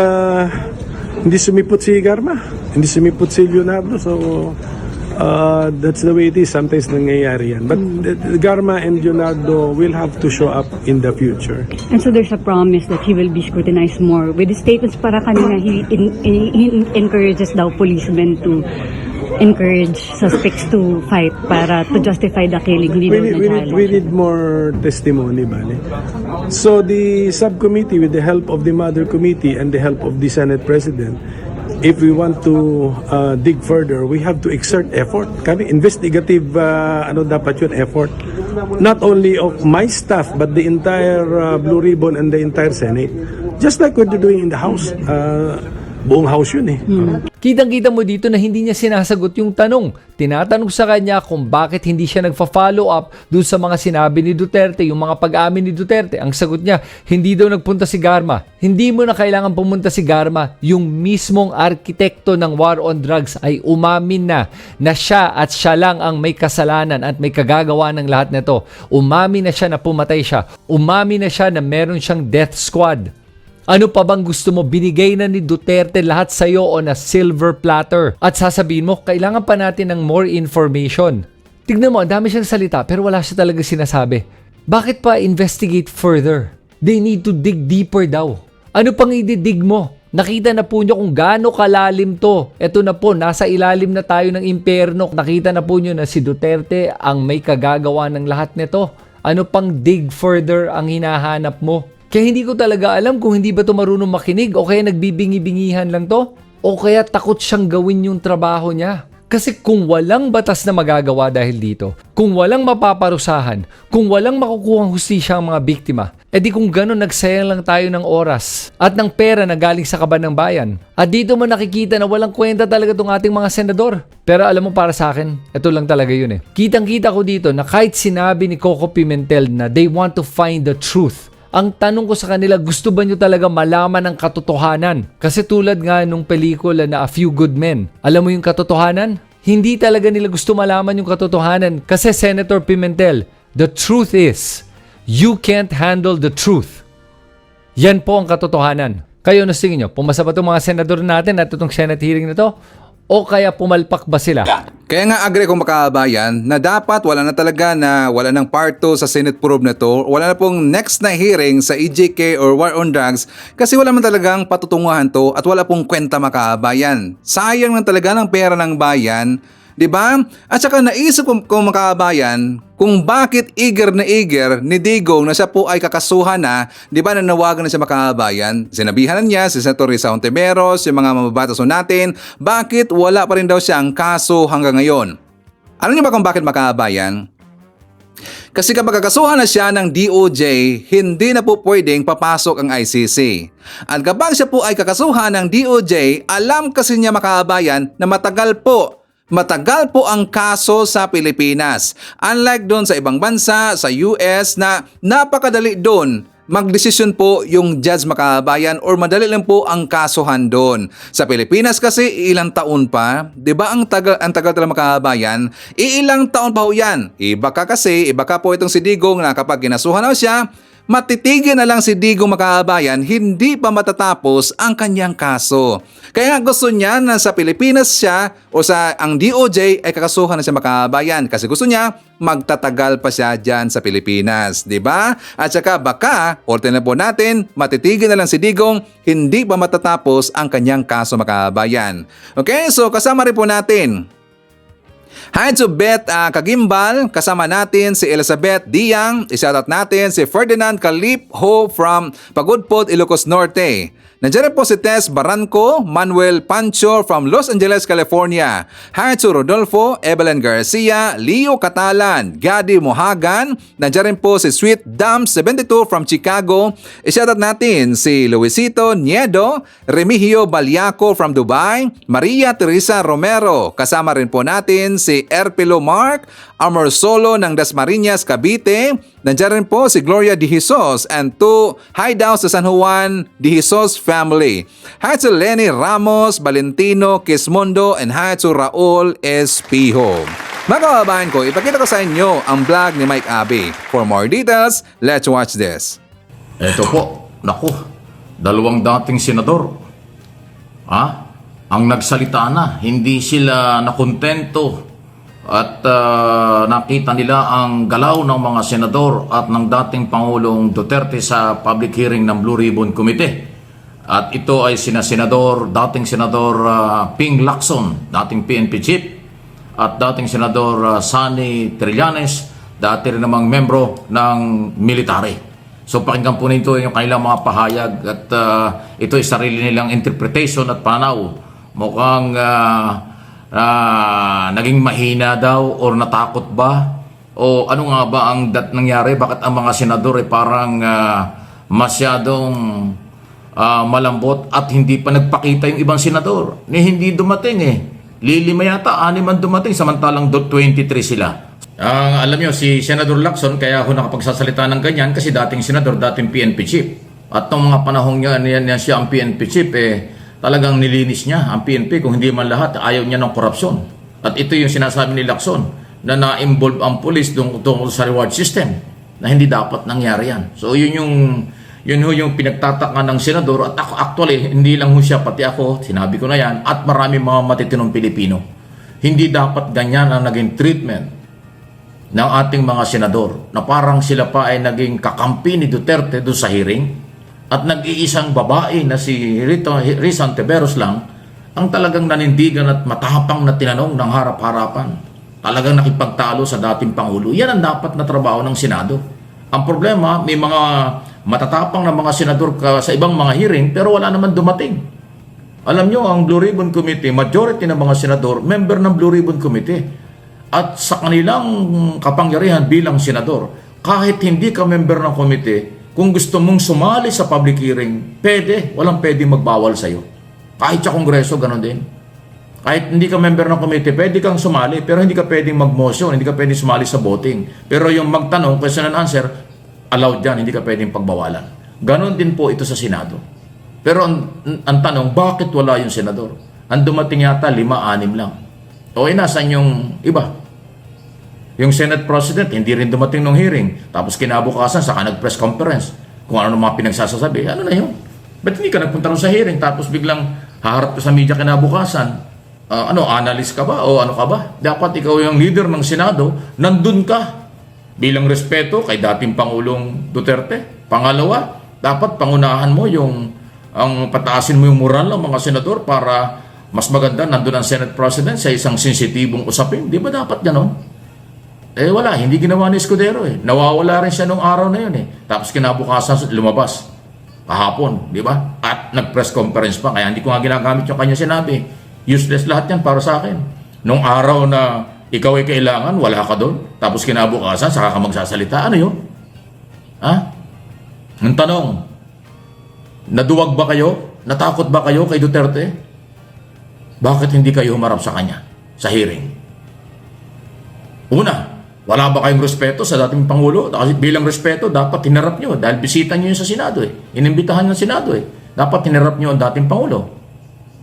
hindi sumipot si Garma. Hindi sumipot si Leonardo. So, that's the way it is. Sometimes nangyayari yan. But Garma and Leonardo will have to show up in the future. And so there's a promise that he will be scrutinized more. With the statements para kanina, he encourages daw policemen to encourage suspects to fight para to justify the killing. We need more testimony, bale. So the subcommittee, with the help of the Mother Committee and the help of the Senate President, if we want to dig further, we have to exert effort. Kami investigative dapat yun, effort. Not only of my staff but the entire Blue Ribbon and the entire Senate. Just like what they're doing in the House. Buong House yun eh. Kitang-kita mo dito na hindi niya sinasagot yung tanong. Tinatanong sa kanya kung bakit hindi siya nagfa-follow up dun sa mga sinabi ni Duterte, yung mga pag-amin ni Duterte. Ang sagot niya, hindi daw nagpunta si Garma. Hindi mo na kailangan pumunta si Garma. Yung mismong arkitekto ng war on drugs ay umamin na siya at siya lang ang may kasalanan at may kagagawa ng lahat nito. Umamin na siya na pumatay siya. Umamin na siya na meron siyang death squad. Ano pa bang gusto mo? Binigay na ni Duterte lahat sa'yo on a silver platter. At sasabihin mo, kailangan pa natin ng more information. Tignan mo, ang dami siyang salita pero wala siya talaga sinasabi. Bakit pa investigate further? They need to dig deeper daw. Ano pang ididig mo? Nakita na po nyo kung gaano kalalim to. Eto na po, nasa ilalim na tayo ng impyerno. Nakita na po nyo na si Duterte ang may kagagawa ng lahat nito. Ano pang dig further ang hinahanap mo? Kaya hindi ko talaga alam kung hindi ba ito marunong makinig o kaya nagbibingi-bingihan lang to o kaya takot siyang gawin yung trabaho niya. Kasi kung walang batas na magagawa dahil dito, kung walang mapaparusahan, kung walang makukuhang hustisya ang mga biktima, edi kung gano'n nagsayang lang tayo ng oras at ng pera na galing sa kaban ng bayan. At dito mo nakikita na walang kwenta talaga itong ating mga senador. Pero alam mo para sa akin, ito lang talaga yun eh. Kitang-kita ko dito na kahit sinabi ni Coco Pimentel na they want to find the truth, ang tanong ko sa kanila, gusto ba nyo talaga malaman ang katotohanan? Kasi tulad nga nung pelikula na A Few Good Men, alam mo yung katotohanan? Hindi talaga nila gusto malaman yung katotohanan. Kasi Senator Pimentel, the truth is, you can't handle the truth. Yan po ang katotohanan. Kayo na tingin nyo, pumasa ba itong mga senador natin at itong Senate hearing na to? O kaya pumalpak ba sila? Kaya nga agree kong makabayan na dapat wala na talaga na wala ng part 2 sa Senate probe na to, wala na pong next na hearing sa EJK or War on Drugs kasi wala man talagang patutunguhan to at wala pong kwenta makabayan. Sayang lang talaga ng pera ng bayan, di ba? At saka naisip ko makabayan kung bakit eager ni Digong na siya po ay kakasuhan na, di ba, nanawagan na siya makabayan. Sinabihan na niya si Senator Risa Hontiveros, yung mga mababatas natin, bakit wala pa rin daw siyang kaso hanggang ngayon. Alam niyo ba kung bakit makabayan? Kasi kapag kakasuhan na siya ng DOJ, hindi na po pwedeng papasok ang ICC. At kapag siya po ay kakasuhan ng DOJ, alam kasi niya makabayan na matagal po ang kaso sa Pilipinas. Unlike doon sa ibang bansa, sa US na napakadali doon magdesisyon po yung judge makabayan or madali lang po ang kasuhan doon. Sa Pilipinas kasi ilang taon pa, 'di ba ang tagal talaga makabayan? Ilang taon pa ho 'yan. Iba ka po itong si Digong na kapag ginasuhan na siya, matitigil na lang si Digong makabayan, hindi pa matatapos ang kanyang kaso. Kaya gusto niya na sa Pilipinas siya o sa ang DOJ ay kakasuhan na siya makabayan kasi gusto niya magtatagal pa siya dyan sa Pilipinas, di ba? At saka baka, ultimately po natin, matitigil na lang si Digong, hindi pa matatapos ang kanyang kaso makabayan. Okay, so kasama rin po natin hi to Beth Kagimbal, kasama natin si Elizabeth Diang, isyatat natin si Ferdinand Calip Ho from Pagudpod, Ilocos Norte. Nandiyan po si Tess Barranco, Manuel Pancho from Los Angeles, California. Hi to Rodolfo, Evelyn Garcia, Leo Catalan, Gadi Mohagan. Nandiyan po si Sweet Dam 72 from Chicago. Isyatat natin si Luisito Niedo, Remigio Baliaco from Dubai, Maria Teresa Romero. Kasama rin po natin si Erpilo Mark, Amor Solo ng Dasmariñas, Cavite. Nandiyan rin po si Gloria De Jesus and to Hideout sa San Juan De Jesus family. Hi to Lenny Ramos, Valentino Quismondo, and hi to Raul Espijo. Mga kababayan ko, ipakita ko sa inyo ang vlog ni Mike Abe. For more details, let's watch this. Ito po, naku, dalawang dating senador. Ang nagsalita na, hindi sila nakontento at nakita nila ang galaw ng mga senador at ng dating Pangulong Duterte sa public hearing ng Blue Ribbon Committee. At ito ay dating Senador Ping Lacson, dating PNP chief, at dating Senador Sani Trillanes, dati rin namang membro ng military. So pakinggan po nito yung kanilang mga pahayag at ito ay sarili nilang interpretation at panaw. Mukhang naging mahina daw or natakot ba? O ano nga ba ang nangyari? Bakit ang mga senador ay parang masyadong malambot at hindi pa nagpakita yung ibang senador? Hindi dumating Lilima yata, 6 man dumating samantalang 23 sila. Alam nyo, si Senador Lacson, kaya ako nakapagsasalita ng ganyan kasi dating senador, dating PNP chief. At nung mga panahong niya siya ang PNP chief, talagang nilinis niya ang PNP. Kung hindi man lahat, ayaw niya ng korupsyon. At ito yung sinasabi ni Lacson na na-involve ang police tungkol sa reward system na hindi dapat nangyari yan. So yun yung pinagtataka ng senador. At ako actually, hindi lang siya, pati ako, sinabi ko na yan, at marami mga matitinong Pilipino. Hindi dapat ganyan ang naging treatment ng ating mga senador na parang sila pa ay naging kakampi ni Duterte doon sa hearing at nag-iisang babae na si Risa Hontiveros lang ang talagang nanindigan at matapang na tinanong ng harap-harapan. Talagang nakipagtalo sa dating Pangulo. Yan ang dapat na trabaho ng Senado. Ang problema, may mga matatapang na mga senador sa ibang mga hearing pero wala naman dumating. Alam nyo, ang Blue Ribbon Committee, majority ng mga senador, member ng Blue Ribbon Committee. At sa kanilang kapangyarihan bilang senador, kahit hindi ka member ng committee, kung gusto mong sumali sa public hearing, pwede, walang pwede magbawal sa'yo. Kahit sa Kongreso, ganun din. Kahit hindi ka member ng committee, pwede kang sumali, pero hindi ka pwedeng mag-motion, hindi ka pwedeng sumali sa voting. Pero yung magtanong, question and answer, allowed yan, hindi ka pwedeng pagbawalan. Ganon din po ito sa Senado. Pero ang tanong, bakit wala yung senador? Ang dumating yata 5-6 lang. O nasan yung iba? Yung Senate President, hindi rin dumating ng hearing. Tapos kinabukasan, saka nag-press conference. Kung ano mga pinagsasasabi, ano na yun? Ba't hindi ka nagpunta rin sa hearing? Tapos biglang haharap ka sa media kinabukasan. Analyst ka ba? O ano ka ba? Dapat ikaw yung leader ng Senado, nandun ka. Bilang respeto kay dating Pangulong Duterte. Pangalawa, dapat pangunahan mo ang pataasin mo yung moral ng mga senador para mas maganda nandun ang Senate President sa isang sensitibong usapin. Di ba dapat ganon? Wala, hindi ginawa ni Escudero Nawawala rin siya nung araw na yun Tapos kinabukasan lumabas. Kahapon, di ba? At nag-press conference pa, kaya hindi ko nga ginagamit yung kanya sinabi. Useless lahat yan para sa akin. Nung araw na ikaw ay kailangan, wala ka doon. Tapos kinabukasan, saka ka magsasalita. Ano yun? Ang tanong, naduwag ba kayo? Natakot ba kayo kay Duterte? Bakit hindi kayo humarap sa kanya sa hearing? Una, wala ba kayong respeto sa dating Pangulo? Kasi bilang respeto, dapat hinarap nyo dahil bisita nyo yun sa Senado Inimbitahan ng Senado Dapat hinarap nyo ang dating Pangulo.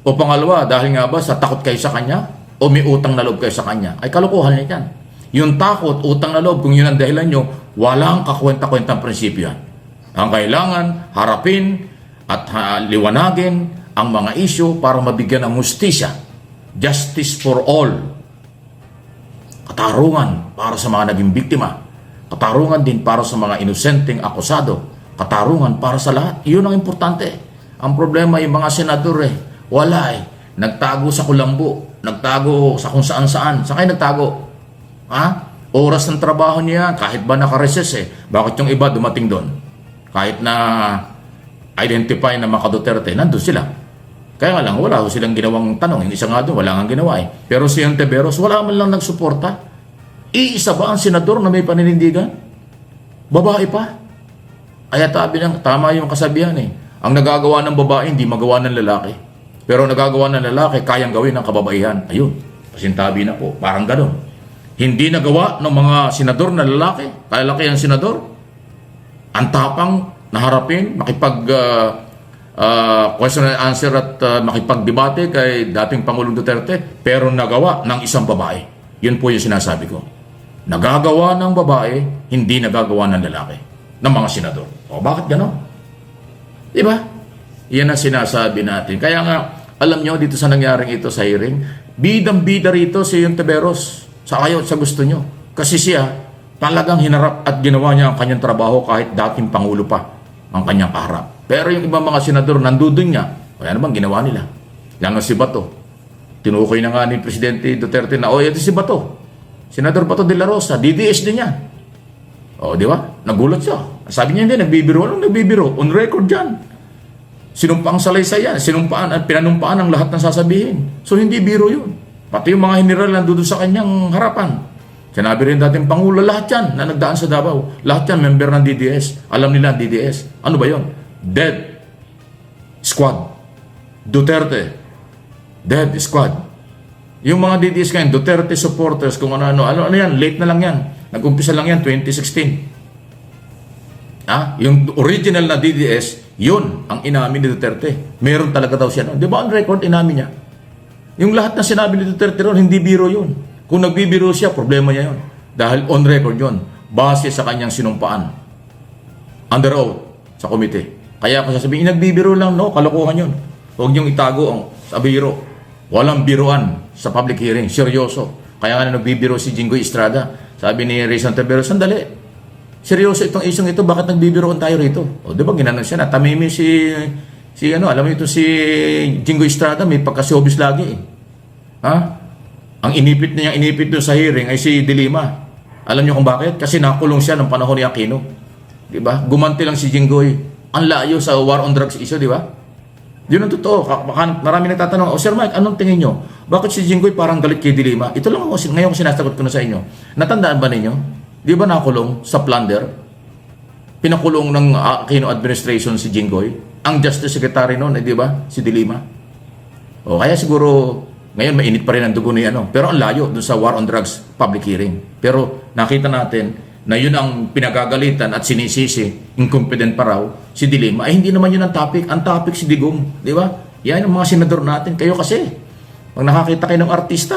O pangalawa, dahil nga ba sa takot kayo sa kanya o may utang na loob kayo sa kanya, ay kalokohan niya yan. Yung takot, utang na loob, kung yun ang dahilan nyo, walang kakwenta-kwentang prinsipyo yan. Ang kailangan, harapin at liwanagin ang mga isyu para mabigyan ng hustisya. Justice for all. Katarungan para sa mga naging biktima. Katarungan din para sa mga inosenteng akusado. Katarungan para sa lahat. Iyon ang importante. Ang problema yung mga senador wala Nagtago sa kulambo. Nagtago sa kung saan-saan. Saan kayo nagtago? Oras ng trabaho niya, kahit ba naka-recess Bakit yung iba dumating doon? Kahit na identify na mga Duterte, nandun sila. Kaya nga lang, wala silang ginawang tanong. Yung isa nga doon, wala nga ginawa Pero si Ontiveros, wala man lang nagsuporta. Iisa ba ang senador na may paninindigan? Babae pa. Kaya tama yung kasabihan Ang nagagawa ng babae, hindi magawa ng lalaki. Pero nagagawa ng lalaki, kayang gawin ng kababaihan. Ayun, pasintabi na po. Parang gano'n. Hindi nagawa ng mga senador na lalaki. Kalalaki ang senador. Ang tapang na harapin, question and answer at makipagdebate kay dating Pangulong Duterte, pero nagawa ng isang babae. Yun po yung sinasabi ko. Nagagawa ng babae, hindi nagagawa ng lalaki, ng mga senador. O bakit gano'n? Diba? Yan ang sinasabi natin. Kaya nga, alam nyo, dito sa nangyaring ito sa hearing, bidang-bida rito si Ontiveros sa ayaw at sa gusto nyo. Kasi siya, talagang hinarap at ginawa niya ang kanyang trabaho kahit dating Pangulo pa ang kanyang kaharap. Pero yung ibang mga senador, nandudun niya. Kaya naman ginawa nila. Yan si Bato. Tinukoy na nga ni Presidente Duterte na, ito si Bato. Senador Bato de la Rosa, DDS din yan. Di ba? Nagulat siya. Sabi niya hindi, nagbibiro. Anong nagbibiro? On record yan. Sinumpaang salaysay yan. Sinumpaan at pinanumpaan ang lahat ng sasabihin. So hindi biro yun. Pati yung mga general nandun sa kanyang harapan. Sinabi rin dating Pangulo, lahat yan na nagdaan sa Davao. Lahat yan, member ng DDS. Alam nila ang DDS. Ano ba yun? Dead Squad. Duterte. Dead Squad. Yung mga DDS ngayon, Duterte supporters, kung ano yan, late na lang yan. Nag-umpisa lang yan, 2016. Yung original na DDS, yun ang inamin ni Duterte. Meron talaga daw siya. Di ba on record, inamin niya? Yung lahat na sinabi ni Duterte ron, hindi biro yun. Kung nagbibiro siya, problema niya yun. Dahil on record yun, base sa kanyang sinumpaan. Under oath sa komite. Kaya kung sasabihin, nagbibiro lang, no, kalokohan yun. Huwag niyong itago sa biro. Walang biruan sa public hearing. Seryoso. Kaya nga nagbibiro si Jinggoy Estrada. Sabi ni Rayson Ontiveros, sandali. Seryoso itong isyong ito, bakit nagbibiroan tayo rito? Di ba, ginanon siya, natamimi alam mo ito si Jinggoy Estrada, may pagkasiobis lagi Ang inipit doon sa hearing ay si De Lima. Alam niyo kung bakit? Kasi nakulong siya ng panahon ni Aquino. Di ba? Gumanti lang si Jinggoy. Ang layo sa war on drugs issue, di ba? Yun ang totoo. Marami nagtatanong, Sir Mike, anong tingin nyo? Bakit si Jinggoy parang galit kay Dilima? Ito lang ako, ngayon sinasagot ko na sa inyo. Natandaan ba ninyo? Di ba nakulong sa plunder? Pinakulong ng Aquino administration si Jinggoy. Ang Justice Secretary noon, di ba? Si Dilima. O kaya siguro, ngayon mainit pa rin ang dugo ni ano. Pero ang layo dun sa war on drugs public hearing. Pero nakita natin na yun ang pinagagalitan at sinisisi, incompetent pa raw, si Dilima. Ay hindi naman yun ang topic. Ang topic si Digong. Di ba? Yan ang mga senador natin. Kayo kasi, pag nakakita kayo ng artista,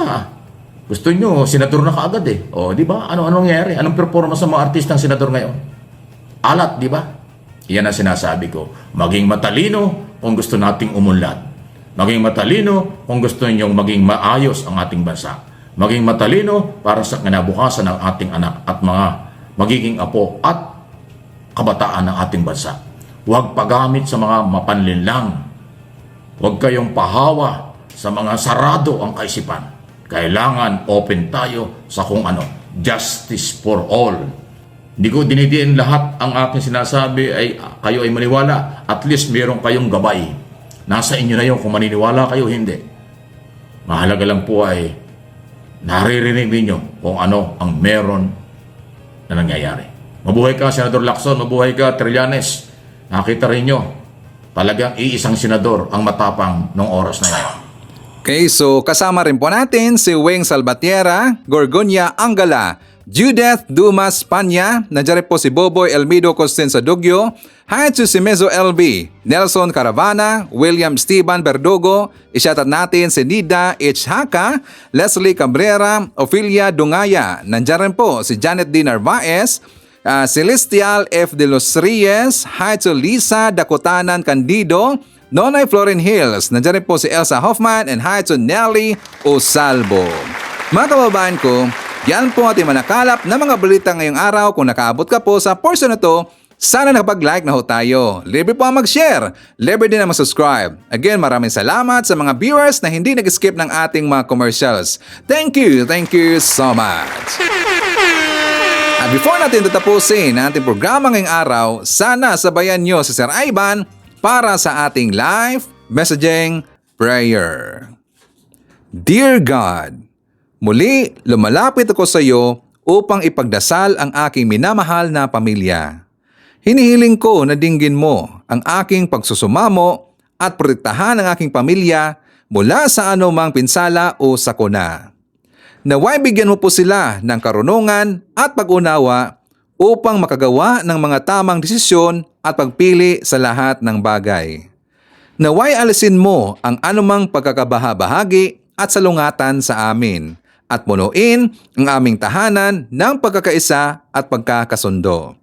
gusto nyo, senador na kaagad eh. O, di ba? Anong nangyayari? Anong performance ng mga artista ng senador ngayon? Alat, di ba? Yan ang sinasabi ko. Maging matalino kung gusto nating umunlad. Maging matalino kung gusto ninyong maging maayos ang ating bansa. Maging matalino para sa kinabukasan ng ating anak at mga magiging apo at kabataan ng ating bansa. Huwag pagamit sa mga mapanlinlang. Huwag kayong pahawa sa mga sarado ang kaisipan. Kailangan open tayo sa kung ano. Justice for all. Hindi ko dinidiin lahat ang aking sinasabi ay kayo ay maniwala. At least meron kayong gabay. Nasa inyo na yun kung maniniwala kayo hindi. Mahalaga lang po ay naririnig ninyo kung ano ang meron na nangyayari. Mabuhay ka, Senador Lacson. Mabuhay ka, Trillanes. Nakita rin nyo, talagang iisang senador ang matapang ng oras na yan. Okay, so kasama rin po natin si Weng Salvatierra, Gorgonia Angala, Judith Dumas Panya, nandiyan rin po si Boboy Elmido Costin Sadugyo, Haitsu Simezo LB, Nelson Caravana, William Steven Verdugo, isyatat natin si Nida H. Haka, Leslie Cabrera, Ophelia Dungaya, nandiyan rin po si Janet D. Narvaez, Celestial F. De Los Reyes, Haitsu Lisa Dakutanan Candido, Nonay Florin Hills, nandiyan rin po si Elsa Hoffman, and Haitsu Nelly Osalbo. Mga kababayan ko, yan po ating manakalap na mga balita ngayong araw. Kung nakaabot ka po sa portion na to, sana nakapag-like na ho tayo. Libre po ang mag-share. Libre din ang mag-subscribe. Again, maraming salamat sa mga viewers na hindi nag-skip ng ating mga commercials. Thank you so much. At before natin tatapusin ang ating programa ngayong araw, sana sabayan nyo si Sir Ivan para sa ating live messaging prayer. Dear God, muli, lumalapit ako sa iyo upang ipagdasal ang aking minamahal na pamilya. Hinihiling ko na dinggin mo ang aking pagsusumamo at protektahan ang aking pamilya mula sa anumang pinsala o sakuna. Naway bigyan mo po sila ng karunungan at pag-unawa upang makagawa ng mga tamang desisyon at pagpili sa lahat ng bagay. Naway alisin mo ang anumang pagkakabahabahagi at salungatan sa amin at punuin ang aming tahanan ng pagkakaisa at pagkakasundo.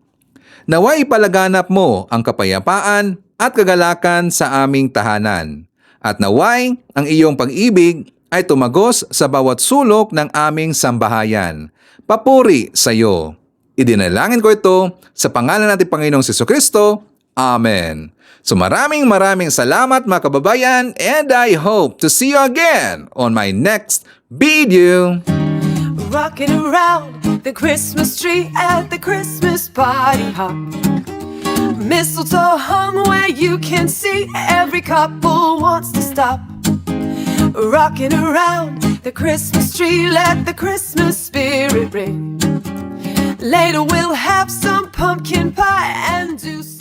Naway ipalaganap mo ang kapayapaan at kagalakan sa aming tahanan. At naway ang iyong pag-ibig ay tumagos sa bawat sulok ng aming sambahayan. Papuri sa iyo. Idinalangin ko ito sa pangalan natin Panginoong Jesucristo. Amen. So maraming salamat mga kababayan, and I hope to see you again on my next video. Rocking around the Christmas tree at the Christmas party hop. Mistletoe hung where you can see every couple wants to stop. Rocking around the Christmas tree, let the Christmas spirit ring. Later we'll have some pumpkin pie and do some